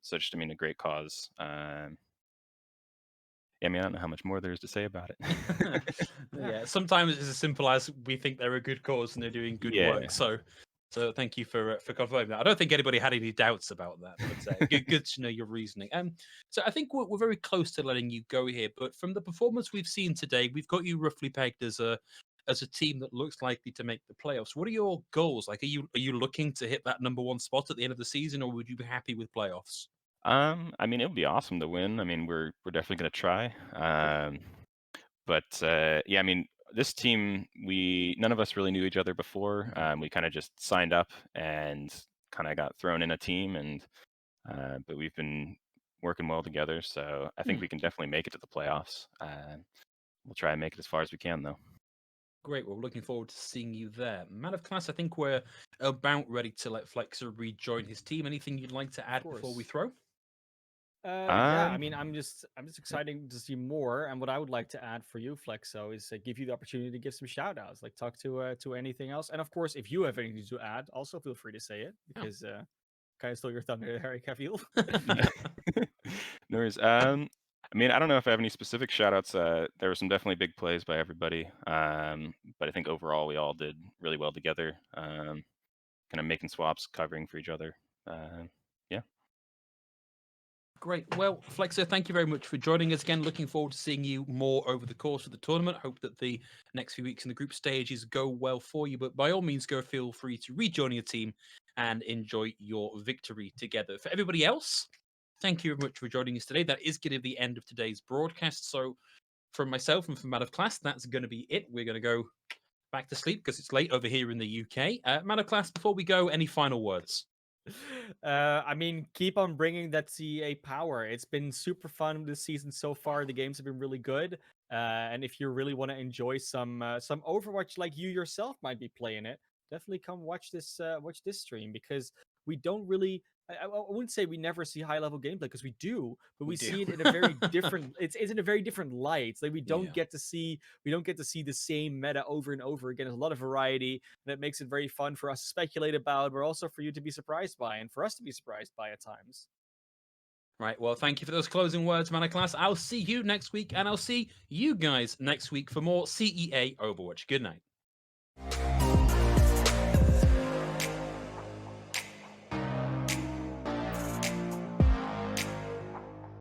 So just, I mean, a great cause. Yeah, I mean, I don't know how much more there is to say about it. Yeah, sometimes it's as simple as we think they're a good cause and they're doing good Yeah. work. So thank you for confirming that. I don't think anybody had any doubts about that, but good to know your reasoning. So I think we're very close to letting you go here, but from the performance we've seen today, we've got you roughly pegged as a team that looks likely to make the playoffs. What are your goals? Like, are you looking to hit that number one spot at the end of the season, or would you be happy with playoffs? I mean, it would be awesome to win. I mean, we're definitely gonna try. But yeah, I mean, this team, we none of us really knew each other before. We kind of just signed up and kind of got thrown in a team, and but we've been working well together. So I think we can definitely make it to the playoffs. We'll try and make it as far as we can, though. Great. Well, looking forward to seeing you there. Man of class, I think we're about ready to let Flexer rejoin his team. Anything you'd like to add before we throw? Yeah, I Um, mean, I'm just excited to see more. And what I would like to add for you, Flexo, is give you the opportunity to give some shout outs, like talk to anything else. And of course, if you have anything to add, also feel free to say it because kind of stole your thunder there, I feel. no worries. I mean, I don't know if I have any specific shout outs. There were some definitely big plays by everybody. But I think overall we all did really well together. Kind of making swaps, covering for each other. Yeah. Great. Well, Flexer, thank you very much for joining us again. Looking forward to seeing you more over the course of the tournament. Hope that the next few weeks in the group stages go well for you. But by all means, feel free to rejoin your team and enjoy your victory together. For everybody else, thank you very much for joining us today. That is going to be the end of today's broadcast. So from myself and from Man of Class, that's going to be it. We're going to go back to sleep because it's late over here in the UK. Man of Class, before we go, any final words? I mean, keep on bringing that CEA power. It's been super fun this season so far. The games have been really good. And if you really want to enjoy some Overwatch, like you yourself might be playing it, definitely come watch this stream, because we don't really. I wouldn't say we never see high level gameplay, because we do, but we see it in a very different. It's in a very different light. Like we don't get to see the same meta over and over again. There's a lot of variety, and it makes it very fun for us to speculate about, but also for you to be surprised by, and for us to be surprised by at times. Right. Well, thank you for those closing words, Man of Class. I'll see you next week, and I'll see you guys next week for more CEA Overwatch. Good night.